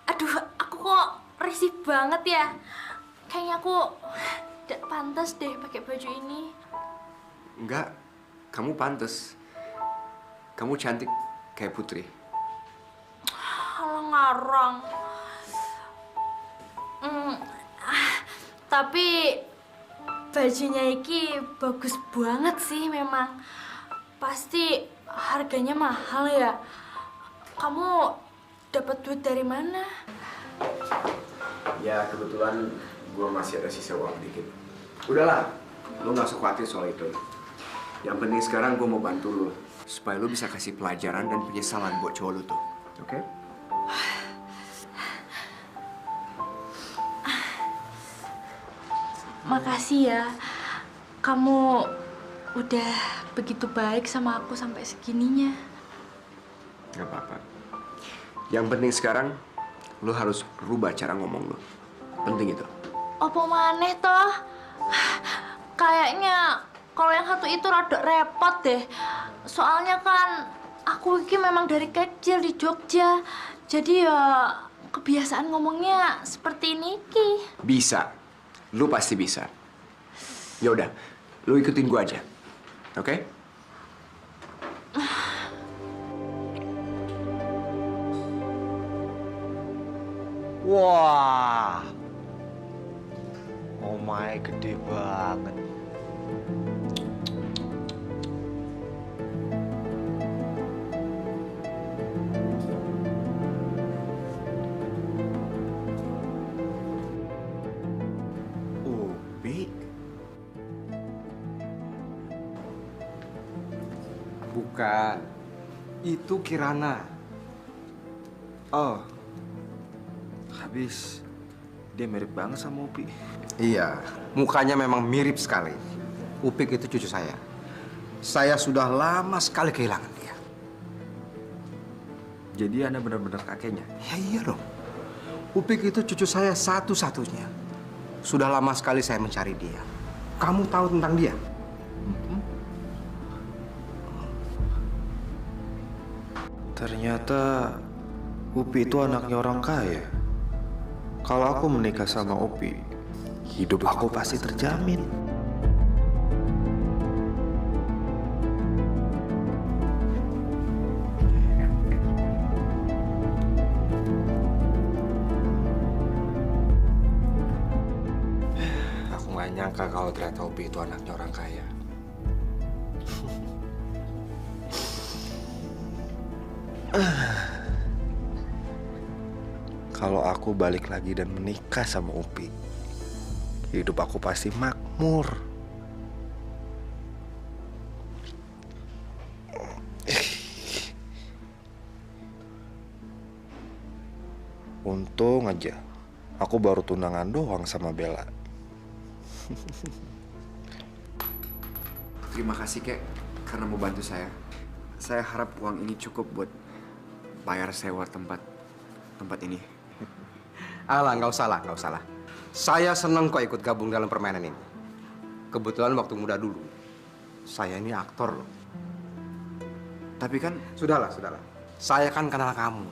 Aduh, aku kok risih banget ya. Kayaknya aku tidak pantas deh pakai baju ini. Enggak, kamu pantas. Kamu cantik kayak Putri. sekarang. Tapi bajunya iki bagus banget sih memang. Pasti harganya mahal ya. Kamu dapat duit dari mana? Ya kebetulan gue masih ada sisa uang dikit. Udahlah, lu nggak usah khawatir soal itu. Yang penting sekarang gue mau bantu lu supaya lu bisa kasih pelajaran dan penyesalan buat cowok lu tuh, oke? Makasih ya, kamu udah begitu baik sama aku sampai segininya. Gak apa-apa. Yang penting sekarang, lu harus rubah cara ngomong lu. Penting itu. Apa maneh toh? Kayaknya kalau yang satu itu rada repot deh. Soalnya kan aku ini memang dari kecil di Jogja. Jadi ya kebiasaan ngomongnya seperti ini ki. Bisa. Lu pasti bisa. Ya udah, lu ikutin gua aja. Oke? Wah, oh my, gede banget. Upi? Bukan. Itu Kirana. Oh, habis dia mirip banget sama Upi. Iya, mukanya memang mirip sekali. Upik itu cucu saya. Saya sudah lama sekali kehilangan dia. Jadi Anda benar-benar kakeknya? Ya iya dong. Upik itu cucu saya satu-satunya. Sudah lama sekali saya mencari dia. Kamu tahu tentang dia? Ternyata Upi itu anaknya orang kaya. Kalau aku menikah sama Upi, hidup aku pasti terjamin. Aku nggak nyangka kalau ternyata Upi itu anaknya orang kaya. Kalau aku balik lagi dan menikah sama Upi, hidup aku pasti makmur. Untung aja, aku baru tunangan doang sama Bella. Terima kasih, Kek, karena mau bantu saya. Saya harap uang ini cukup buat bayar sewa tempat ini. Alah, nggak usah lah. Saya senang kok ikut gabung dalam permainan ini. Kebetulan waktu muda dulu, saya ini aktor loh. Tapi kan... Sudahlah. Saya kan kenal kamu.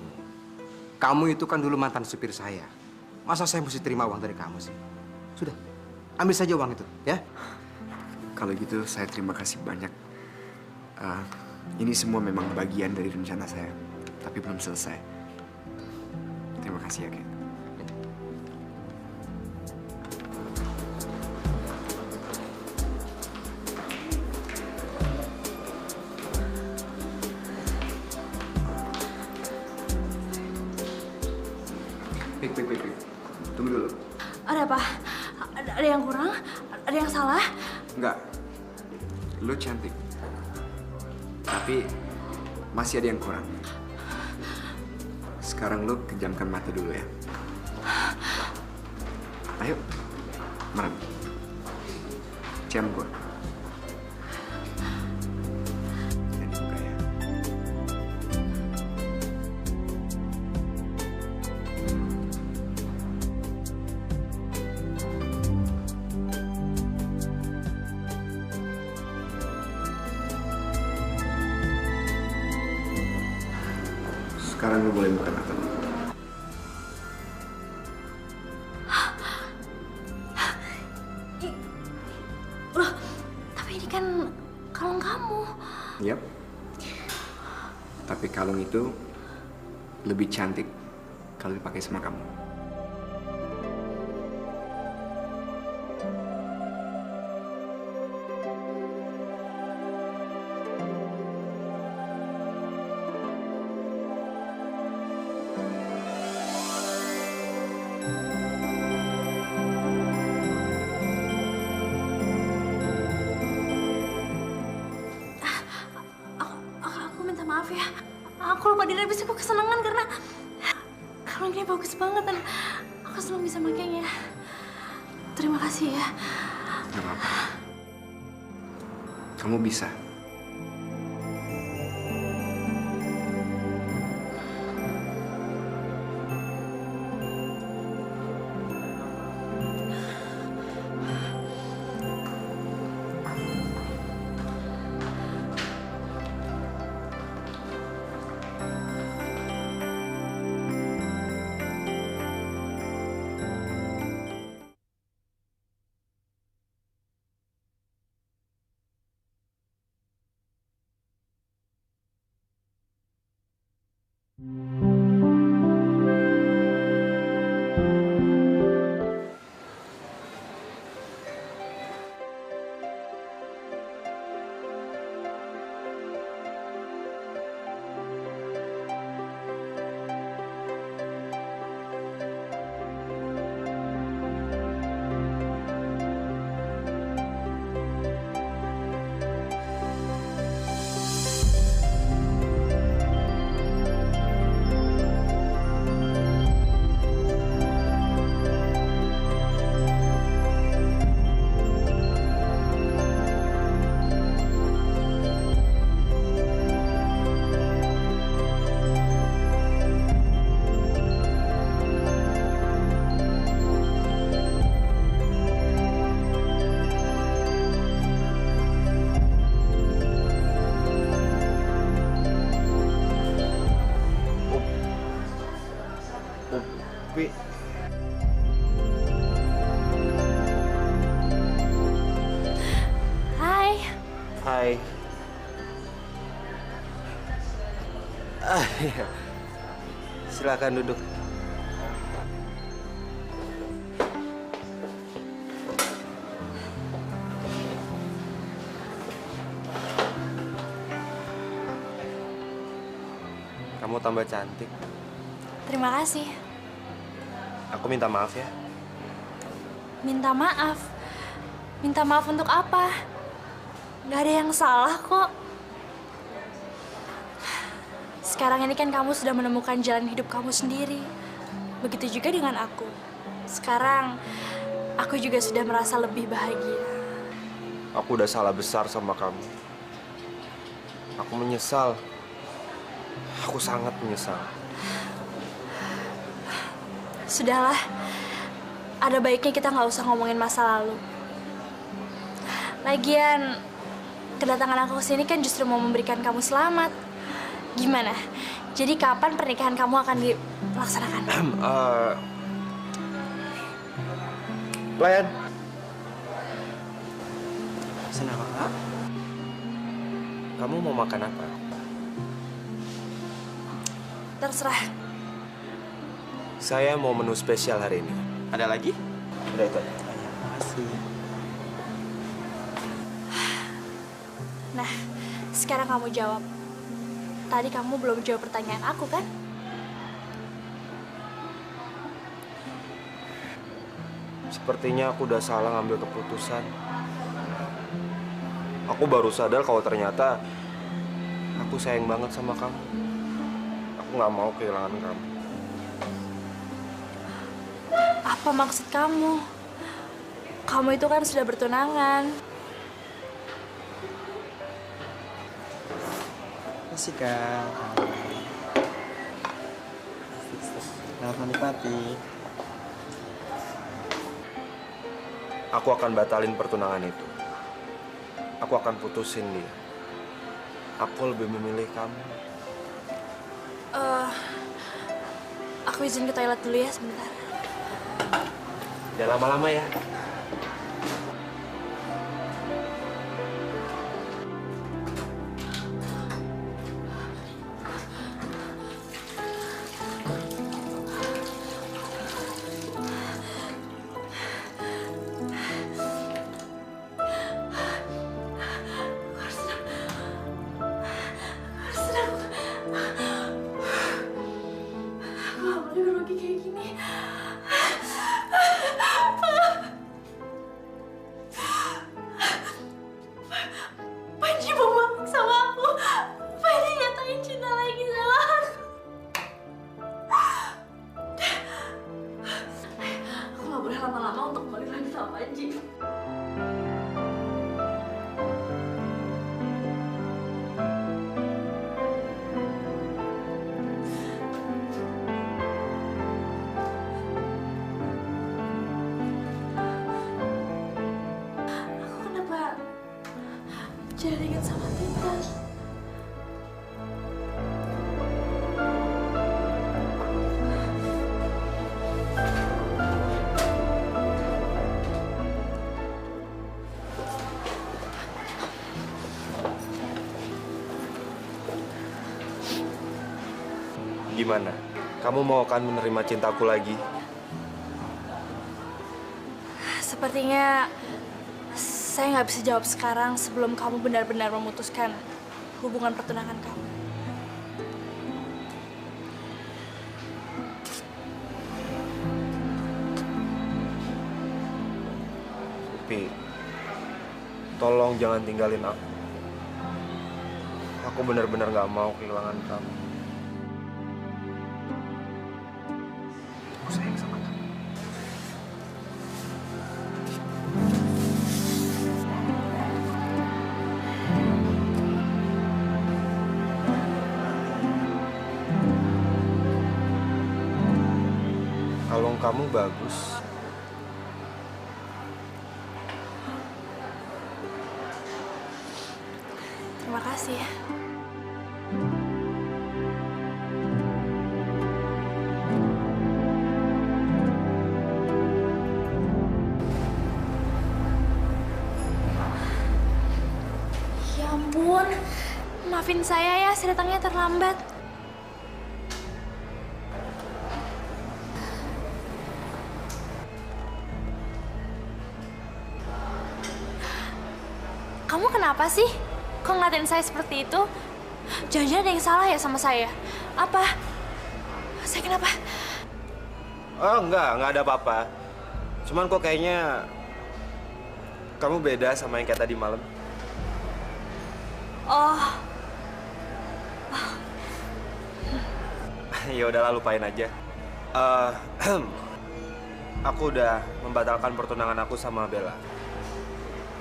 Kamu itu kan dulu mantan supir saya. Masa saya mesti terima uang dari kamu sih? Sudah, ambil saja uang itu, ya. Kalau gitu, saya terima kasih banyak. Ini semua memang bagian dari rencana saya, tapi belum selesai. Terima kasih ya, Kek. Pik. Tunggu dulu. Ada apa? Ada yang kurang? Ada yang salah? Enggak. Lu cantik. Tapi masih ada yang kurang. Sekarang lu kejamkan mata dulu ya. Ayo. Merem. Cium gua. Dan buka ya. Sekarang lu boleh buka mata lu. Loh, tapi ini kan kalung kamu. Yap. Tapi kalung itu lebih cantik kalau dipakai sama kamu. Aku minta maaf ya. Aku lupa diri, habis aku kesenangan karena kalung ini bagus banget dan aku selalu bisa makainya. Terima kasih ya. Gak apa-apa. Kamu bisa. Hai. Hai. Iya. Silakan duduk. Kamu tambah cantik. Terima kasih. Aku minta maaf ya. Minta maaf? Minta maaf untuk apa? Gak ada yang salah kok. Sekarang ini kan kamu sudah menemukan jalan hidup kamu sendiri. Begitu juga dengan aku. Sekarang, aku juga sudah merasa lebih bahagia. Aku udah salah besar sama kamu. Aku menyesal. Aku sangat menyesal. Sudahlah, ada baiknya kita nggak usah ngomongin masa lalu. Lagian, kedatangan aku ke sini kan justru mau memberikan kamu selamat. Gimana? Jadi kapan pernikahan kamu akan dilaksanakan? Pelayan. Senang apa? Kamu mau makan apa? Terserah. Saya mau menu spesial hari ini. Ada lagi? Udah itu aja. Makasih. Nah, sekarang kamu jawab. Tadi kamu belum jawab pertanyaan aku, kan? Sepertinya aku udah salah ngambil keputusan. Aku baru sadar kalau ternyata aku sayang banget sama kamu. Aku nggak mau kehilangan kamu. Apa maksud kamu? Kamu itu kan sudah bertunangan. Masih Kak. Selamat menikmati. Aku akan batalin pertunangan itu. Aku akan putusin dia. Aku lebih memilih kamu. Aku izin ke toilet dulu ya sebentar. Jangan lama-lama ya. Aku gak boleh berugi kayak gini. Panji mau balik sama aku. Panji nyatain cinta lagi sama aku. Aku gak boleh lama-lama untuk balik lagi sama Panji. Aku kenapa jadi ingat sama Tita? Gimana? Kamu mau kan menerima cintaku lagi? Sepertinya saya nggak bisa jawab sekarang sebelum kamu benar-benar memutuskan hubungan pertunangan kamu. Pi, tolong jangan tinggalin aku. Aku benar-benar gak mau kehilangan kamu. Aku sayang sama kamu. Kalung kamu bagus. Terima kasih ya. Ya ampun, maafin saya ya, saya datangnya terlambat. Kamu kenapa sih? Kok ngeliatin saya seperti itu? Jangan-jangan ada yang salah ya sama saya? Apa? Saya kenapa? Oh, enggak ada apa-apa. Cuman kok kayaknya kamu beda sama yang kayak tadi malam. Oh, Ya udahlah, lupain aja. Aku udah membatalkan pertunangan aku sama Bella.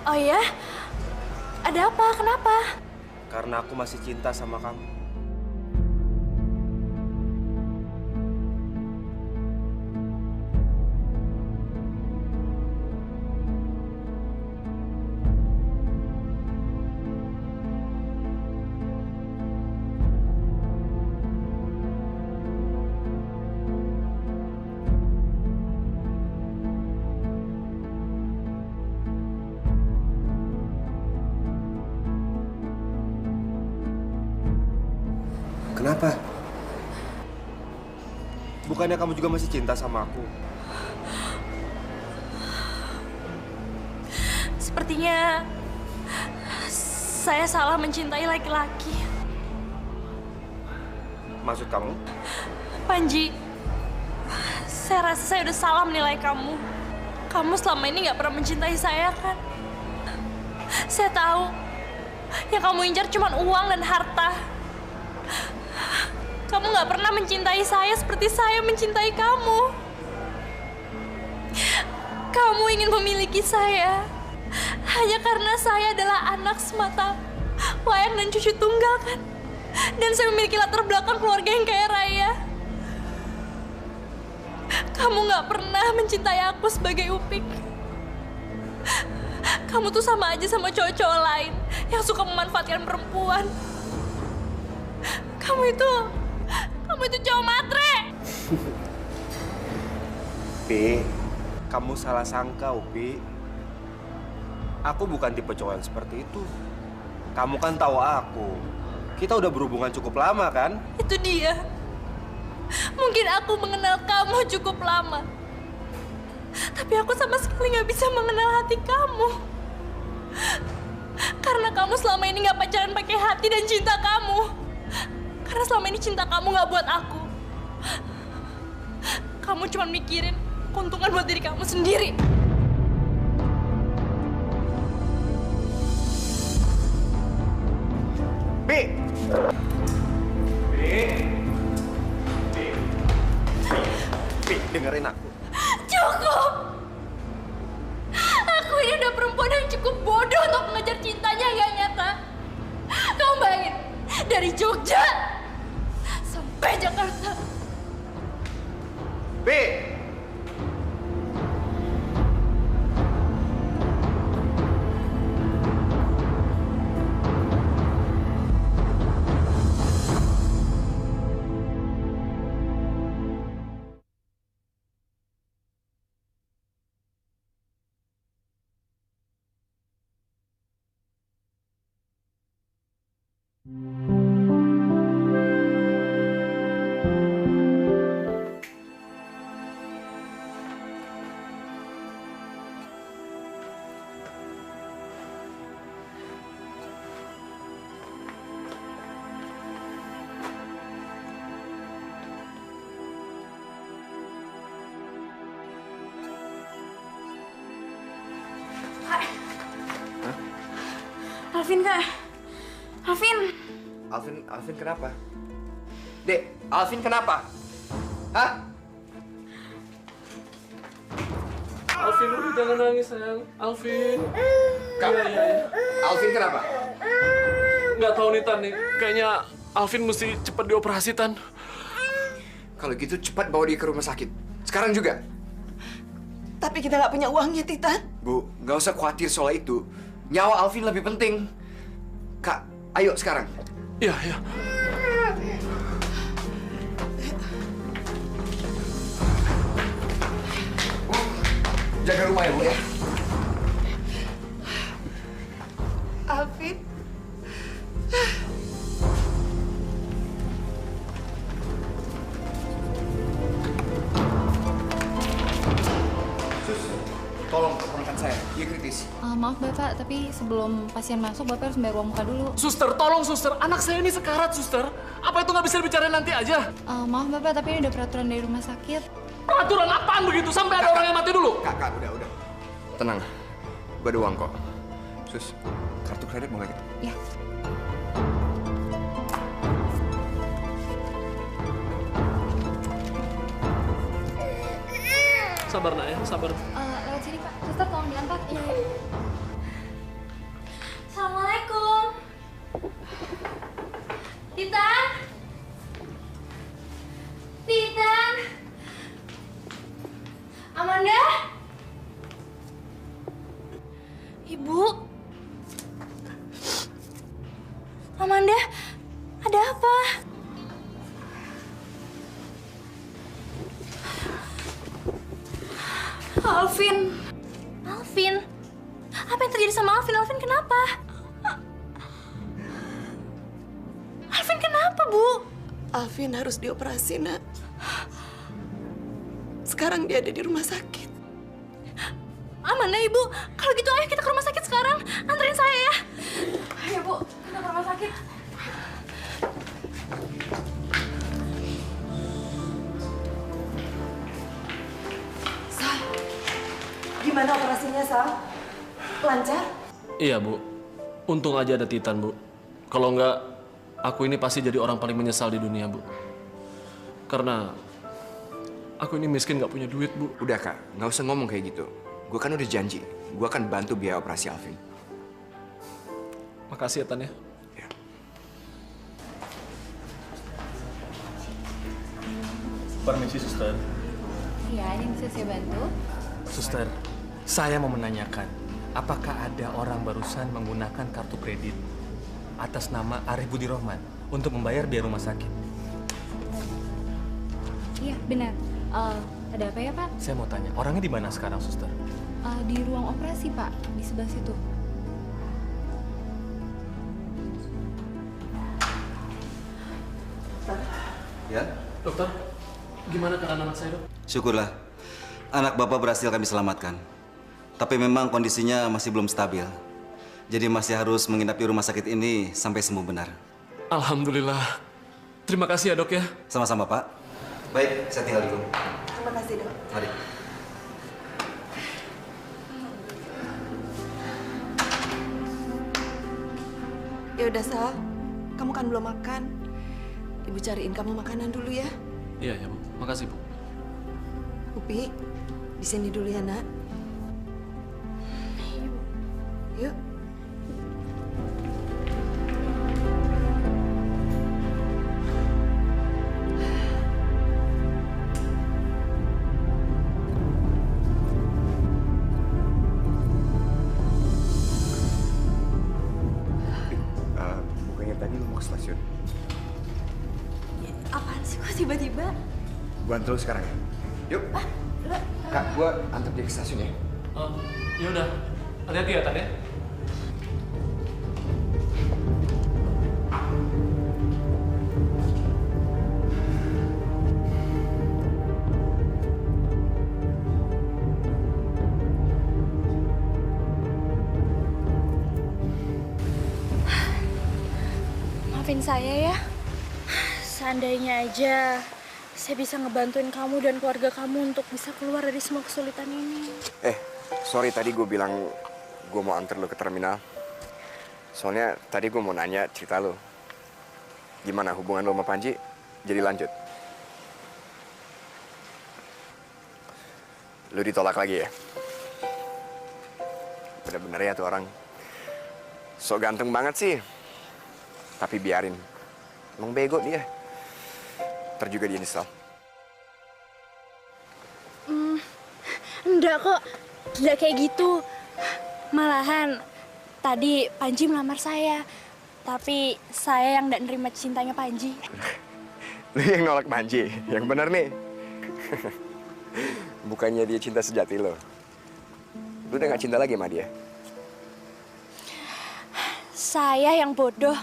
oh ya? Ada apa? Kenapa? Karena aku masih cinta sama kamu. Kenapa? Bukannya kamu juga masih cinta sama aku? Sepertinya saya salah mencintai laki-laki. Maksud kamu? Panji, saya rasa saya udah salah menilai kamu. Kamu selama ini nggak pernah mencintai saya, kan? Saya tahu yang kamu incar cuma uang dan harta. Kamu nggak pernah mencintai saya seperti saya mencintai kamu. Kamu ingin memiliki saya hanya karena saya adalah anak semata wayang dan cucu tunggal, kan? Dan saya memiliki latar belakang keluarga yang kaya raya. Kamu nggak pernah mencintai aku sebagai Upik. Kamu tuh sama aja sama cowok-cowok lain yang suka memanfaatkan perempuan. Kamu itu cowok matre. Upi, kamu salah sangka, Upi. Aku bukan tipe cowok yang seperti itu. Kamu kan tahu aku. Kita udah berhubungan cukup lama, kan? Itu dia. Mungkin aku mengenal kamu cukup lama. Tapi aku sama sekali nggak bisa mengenal hati kamu. Karena kamu selama ini nggak pacaran pakai hati dan cinta kamu. Karena selama ini cinta kamu nggak buat aku. kamu cuma mikirin keuntungan buat diri kamu sendiri. Bi! Bi, dengerin aku. Cukup! Aku ini udah perempuan yang cukup bodoh untuk mengejar cintanya yang nyata. Kamu bayangin, dari Jogja sampai Jakarta. Bi! Alvin, Kak. Alvin. Alvin kenapa? Dek, Alvin kenapa? Hah? Alvin, udah jangan nangis, sayang. Alvin. Kak, Iya. Alvin kenapa? Nggak tahu nih, Tan. Nih. Kayaknya Alvin mesti cepat dioperasi, Tan. Kalau gitu cepat bawa dia ke rumah sakit. Sekarang juga. Tapi kita nggak punya uangnya, Titan. Bu, nggak usah khawatir soal itu. Nyawa Alvin lebih penting. Kak, ayo sekarang. Iya. Bu, jaga rumah ya, Bu ya. Alvin. Sus, tolong keponakan saya. Dia kritis. Maaf Bapak, tapi sebelum pasien masuk, Bapak harus bayar uang muka dulu. Suster, tolong suster. Anak saya ini sekarat, suster. Apa itu nggak bisa dibicarain nanti aja? Maaf Bapak, tapi ini udah peraturan dari rumah sakit. Peraturan apaan begitu? Sampai ada orang yang mati dulu? Kakak, udah. Tenang. Gua ada uang kok. Sus, kartu kredit mau nggak kita? Ya. Sabar, nak ya. Sabar. Lewat sini Pak. Suster, tolong diangkat. Iya. Assalamualaikum. Titan. Titan. Amanda. Ibu. Amanda, ada apa? Alvin. Alvin? Apa yang terjadi sama Alvin? Alvin kenapa? Alvin kenapa, Bu? Alvin harus dioperasi, Nak. Sekarang dia ada di rumah sakit. Aman ya, Ibu. Kalau gitu ayo kita ke rumah sakit sekarang. Anterin saya ya. Ayo, Bu. Kita ke rumah sakit. Sal, gimana operasinya, Sal? Lancar? Iya, Bu. Untung aja ada Titan, Bu. Kalau nggak, aku ini pasti jadi orang paling menyesal di dunia, Bu. Karena aku ini miskin nggak punya duit, Bu. Udah, Kak. Nggak usah ngomong kayak gitu. Gue kan udah janji. Gue akan bantu biaya operasi Alvin. Makasih ya, Tan ya. Permisi, suster. Iya, ini bisa saya bantu. Suster, saya mau menanyakan, apakah ada orang barusan menggunakan kartu kredit atas nama Arif Budi Rohman untuk membayar biaya rumah sakit? Iya, benar. Ada apa ya, Pak? Saya mau tanya, orangnya di mana sekarang, suster? Di ruang operasi, Pak. Di sebelah situ. Ya? Dokter, gimana keadaan anak saya, Dok? Syukurlah, anak Bapak berhasil kami selamatkan. Tapi memang kondisinya masih belum stabil. Jadi masih harus menginap di rumah sakit ini sampai sembuh benar. Alhamdulillah. Terima kasih ya, Dok ya. Sama-sama, Pak. Baik, saya tinggal dulu. Terima kasih, Dok. Mari. Ya udah, Sal. Kamu kan belum makan. Ibu cariin kamu makanan dulu ya. Iya, ya, Bu. Makasih, Bu. Upi, di sini dulu ya, Nak. Yuk. Bukannya tadi lu mau ke stasiun? Apaan sih kok tiba-tiba? Gua antar lu sekarang ya. Yuk. Kak, gua antar dia ke stasiun ya. Ya udah. Hati-hati ya, Tan ya. Maafin saya ya. Seandainya aja saya bisa ngebantuin kamu dan keluarga kamu untuk bisa keluar dari semua kesulitan ini. Sorry tadi gue bilang gue mau antar lo ke terminal. Soalnya tadi gue mau nanya cerita lo. Gimana hubungan lo sama Panji? Jadi lanjut. Lo ditolak lagi ya? Bener-bener ya tuh orang. So ganteng banget sih. Tapi biarin. Emang bego dia. Ntar juga dia nyesel. Enggak kok. Enggak kayak gitu. Malahan tadi Panji melamar saya. Tapi saya yang enggak nerima cintanya Panji. Lu yang nolak Panji? Yang bener nih. Bukannya dia cinta sejati lo. Lu udah gak cinta lagi sama dia? Saya yang bodoh.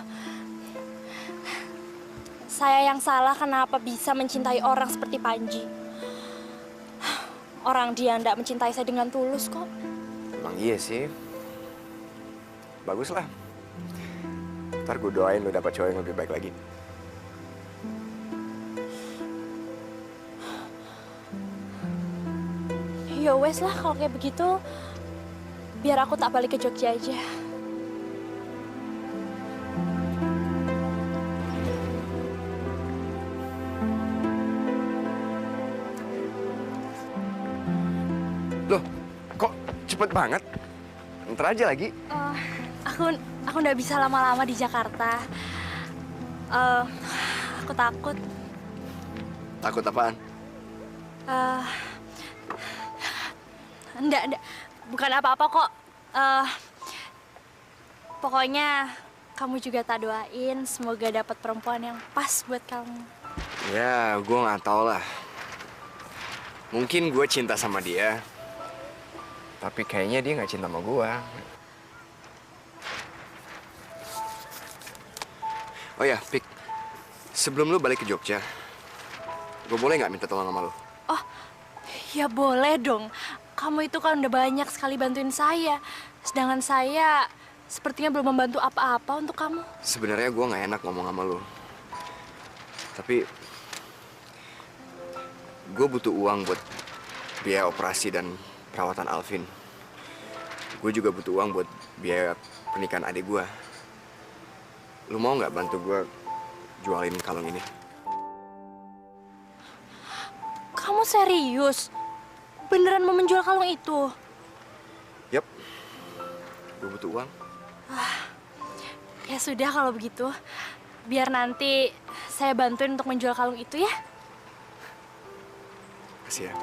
Saya yang salah kenapa bisa mencintai orang seperti Panji. Orang dia ndak mencintai saya dengan tulus kok. Emang iya sih. Bagus lah. Ntar gue doain lo dapat cowok yang lebih baik lagi. Ya wes lah kalau kayak begitu. Biar aku tak balik ke Jogja aja. Loh, kok cepet banget? Ntar aja lagi. Aku nggak bisa lama-lama di Jakarta. Aku takut. Takut apaan? Enggak. Bukan apa-apa kok. Pokoknya kamu juga tak doain semoga dapat perempuan yang pas buat kamu. Ya, gue nggak tahu lah. Mungkin gue cinta sama dia. Tapi kayaknya dia nggak cinta sama gue. Oh ya, Pik. Sebelum lu balik ke Jogja, gue boleh nggak minta tolong sama lu? Oh, ya boleh dong. Kamu itu kan udah banyak sekali bantuin saya. Sedangkan saya sepertinya belum membantu apa-apa untuk kamu. Sebenarnya gue nggak enak ngomong sama lu. Tapi gue butuh uang buat biaya operasi dan perawatan Alvin. Gue juga butuh uang buat biaya pernikahan adik gue. Lu mau nggak bantu gue jualin kalung ini? Kamu serius? Beneran mau menjual kalung itu? Yap. Gue butuh uang. Ya sudah kalau begitu. Biar nanti saya bantuin untuk menjual kalung itu ya. Kasih ya.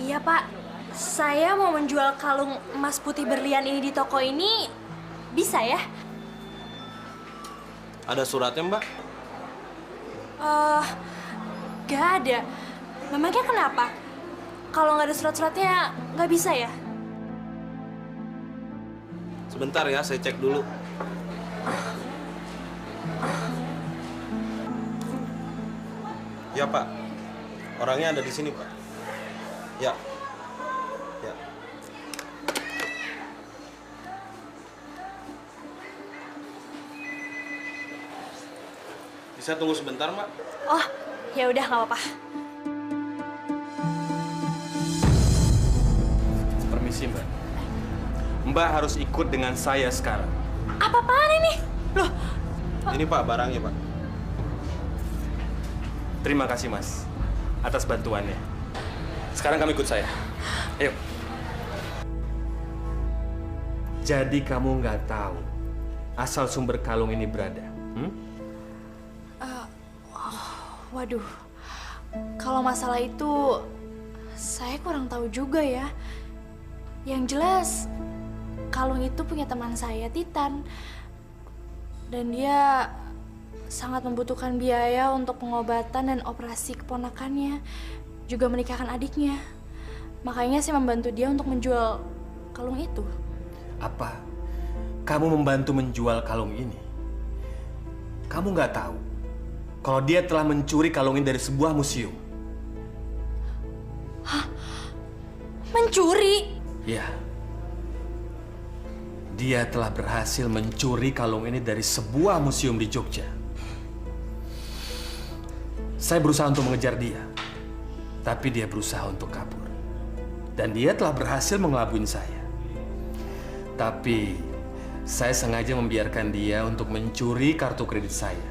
Iya Pak, saya mau menjual kalung emas putih berlian ini di toko ini, bisa ya? Ada suratnya, Mbak? Gak ada. Memangnya kenapa? Kalau nggak ada surat-suratnya, nggak bisa ya? Sebentar ya, saya cek dulu. Ya, Pak. Orangnya ada di sini, Pak. Ya. Ya. Bisa tunggu sebentar, Mbak? Oh, ya udah nggak apa-apa. Permisi, Mbak. Mbak harus ikut dengan saya sekarang. Apa-apaan ini? Loh, Ini Pak, barangnya Pak. Terima kasih, Mas, atas bantuannya. Sekarang kamu ikut saya. Ayo. Jadi kamu nggak tahu asal sumber kalung ini berada? waduh. Kalau masalah itu, saya kurang tahu juga ya. Yang jelas, kalung itu punya teman saya, Titan. Dan dia sangat membutuhkan biaya untuk pengobatan dan operasi keponakannya, juga menikahkan adiknya. Makanya saya membantu dia untuk menjual kalung itu. Apa? Kamu membantu menjual kalung ini? Kamu nggak tahu kalau dia telah mencuri kalung ini dari sebuah museum. Hah? Mencuri? Ya. Dia telah berhasil mencuri kalung ini dari sebuah museum di Jogja. Saya berusaha untuk mengejar dia, tapi dia berusaha untuk kabur. Dan dia telah berhasil mengelabui saya. Tapi saya sengaja membiarkan dia untuk mencuri kartu kredit saya.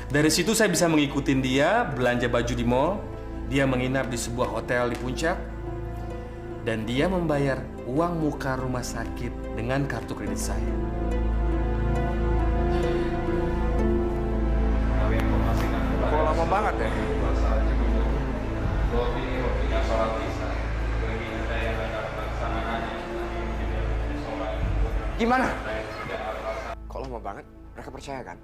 Dari situ saya bisa mengikuti dia belanja baju di mall, dia menginap di sebuah hotel di Puncak, dan dia membayar uang muka rumah sakit dengan kartu kredit saya. Kok lama banget ya? Gimana? Kok lama banget? Mereka percaya kan?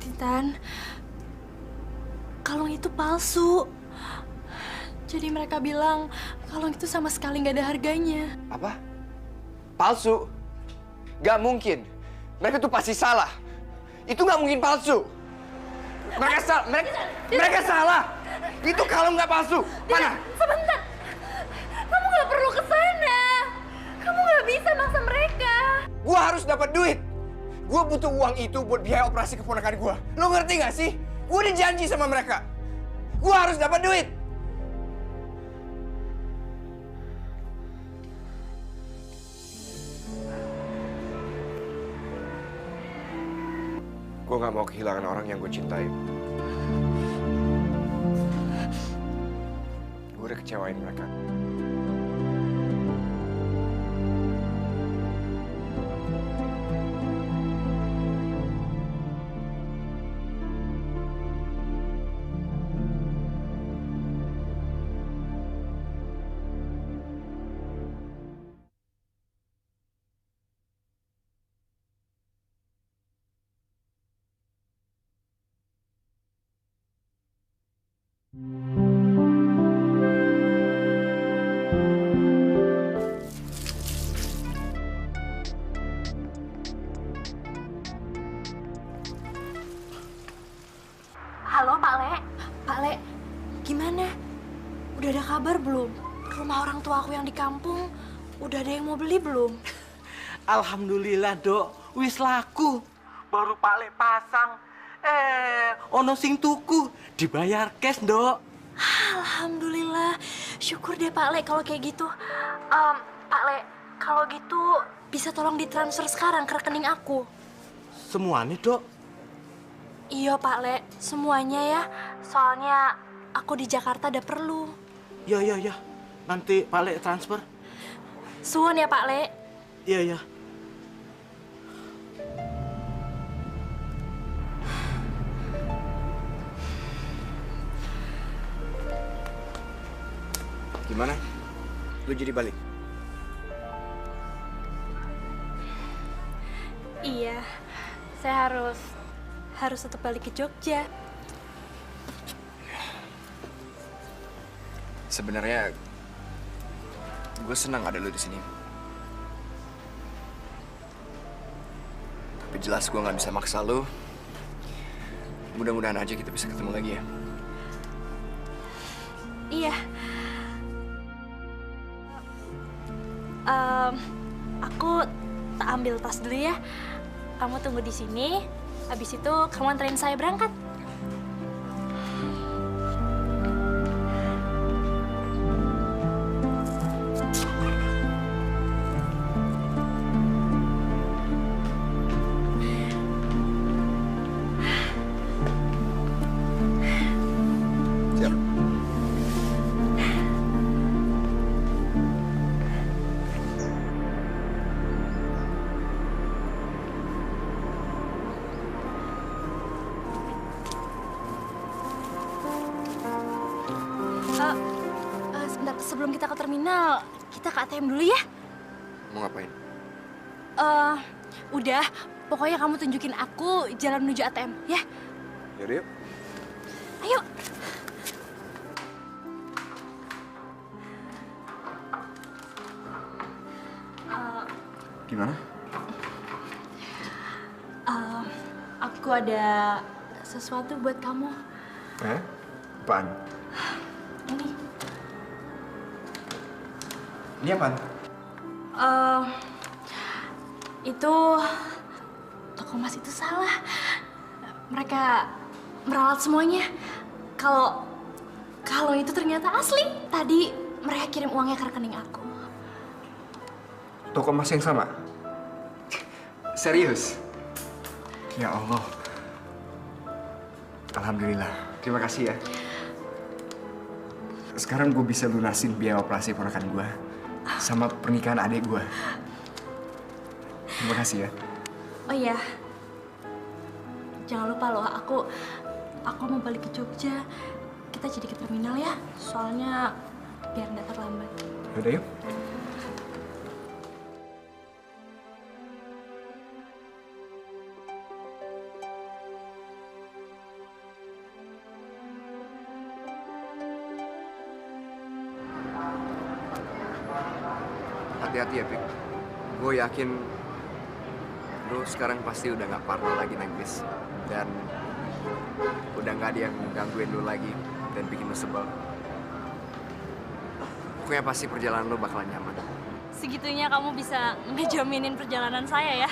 Titan, kalung itu palsu. Jadi mereka bilang kalung itu sama sekali nggak ada harganya. Apa? Palsu? Gak mungkin. Mereka tuh pasti salah. Itu nggak mungkin palsu. Mereka salah. Mereka salah. Itu kalung nggak palsu. Mana? Sebentar. Kamu nggak perlu ke sana. Kamu nggak bisa maksa mereka. Gua harus dapat duit. Gua butuh uang itu buat biaya operasi keponakan gua. Lo ngerti nggak sih? Gua udah janji sama mereka. Gua harus dapat duit. Gue gak mau kehilangan orang yang gue cintai. Gue udah kecewain mereka. Halo Pak Le. Pak Le, gimana? Udah ada kabar belum? Rumah orang tua aku yang di kampung, udah ada yang mau beli belum? Alhamdulillah, Dok. Wis laku. Baru Pak Le pasang. Ono sing tuku. Dibayar cash, Dok. Alhamdulillah. Syukur deh Pak Le kalau kayak gitu. Pak Le, kalau gitu bisa tolong ditransfer sekarang ke rekening aku. Semuanya, Dok. Iya Pak Le, semuanya ya. Soalnya aku di Jakarta ada perlu. Ya. Nanti Pak Le transfer. Suwun ya Pak Le. Iya. Gimana? Lu jadi balik? Iya, saya harus tetap balik ke Jogja. Sebenarnya gue senang ada lu di sini. Tapi jelas gue nggak bisa maksa lu. Mudah-mudahan aja kita bisa ketemu lagi ya. Iya. Em, aku tak ambil tas dulu ya. Kamu tunggu di sini. Habis itu kamu anterin saya berangkat. Sebentar, sebelum kita ke terminal, kita ke ATM dulu ya. Mau ngapain? Udah, pokoknya kamu tunjukin aku jalan menuju ATM, ya? Yaudah yuk. Ayo. Gimana? Aku ada sesuatu buat kamu. Apaan? Ini. Ini apaan? Itu toko emas itu salah. Mereka meralat semuanya. Kalau itu ternyata asli. Tadi mereka kirim uangnya ke rekening aku. Toko emas yang sama? Serius? Ya Allah. Alhamdulillah. Terima kasih ya. Sekarang gue bisa lunasin biaya operasi ponakan gue sama pernikahan adik gue. Terima kasih ya. Oh iya. Jangan lupa loh, aku mau balik ke Jogja. Kita jadi ke terminal ya. Soalnya biar nggak terlambat. Yaudah yuk. Hati-hati ya, Pik. Gue yakin lu sekarang pasti udah gak parno lagi nangis. Dan udah gak ada yang gangguin lu lagi dan bikin lu sebel. Pokoknya pasti perjalanan lu bakalan nyaman. Segitunya kamu bisa ngejaminin perjalanan saya ya.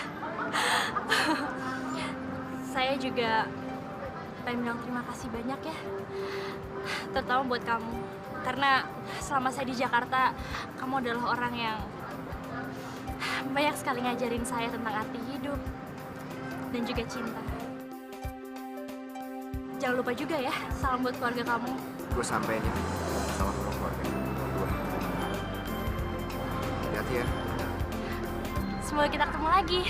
Saya juga pengen bilang terima kasih banyak ya. Terutama buat kamu. Karena selama saya di Jakarta, kamu adalah orang yang banyak sekali ngajarin saya tentang arti hidup dan juga cinta. Jangan lupa juga ya, salam buat keluarga kamu. Gue sampein ya, salam buat keluarga gue. Hati-hati ya. Semoga kita ketemu lagi.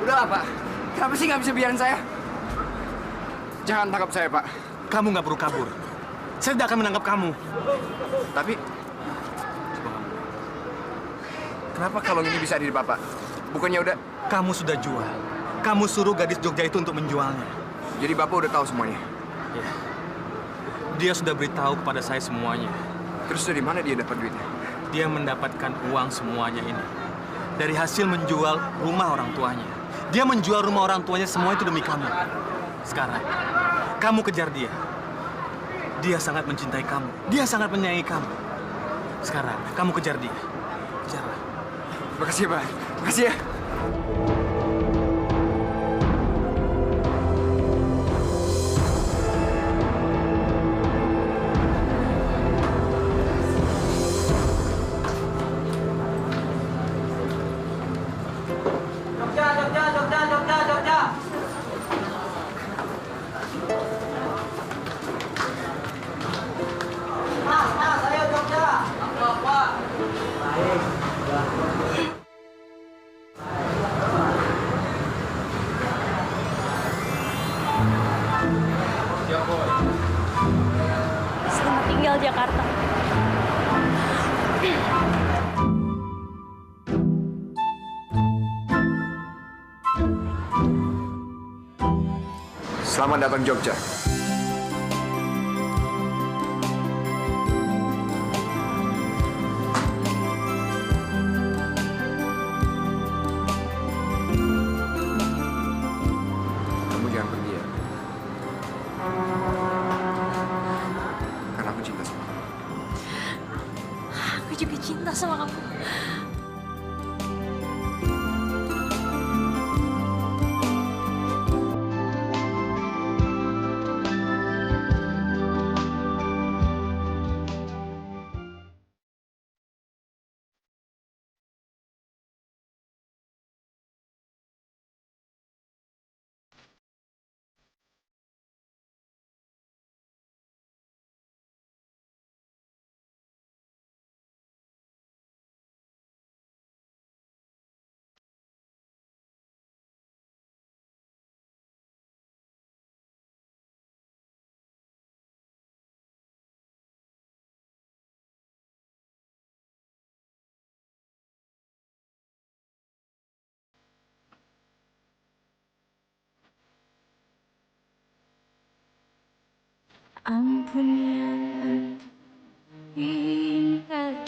Udahlah, Pak. Kenapa sih nggak bisa biarin saya? Jangan tangkap saya, Pak. Kamu nggak perlu kabur. Saya tidak akan menangkap kamu. Tapi, kenapa kalung ini bisa ada di Bapak? Bukannya udah... Kamu sudah jual. Kamu suruh gadis Jogja itu untuk menjualnya. Jadi Bapak udah tahu semuanya? Ya. Dia sudah beritahu kepada saya semuanya. Terus dari mana dia dapat duitnya? Dia mendapatkan uang semuanya ini dari hasil menjual rumah orang tuanya. Dia menjual rumah orang tuanya semua itu demi kamu. Sekarang, kamu kejar dia. Dia sangat mencintai kamu. Dia sangat menyayangi kamu. Sekarang, kamu kejar dia. Kejarlah. Makasih, Pak. Makasih ya. Selamat datang Jogja. Kamu jangan pergi ya. Karena aku cinta sama kamu. Aku juga cinta sama kamu. Ampun yang indah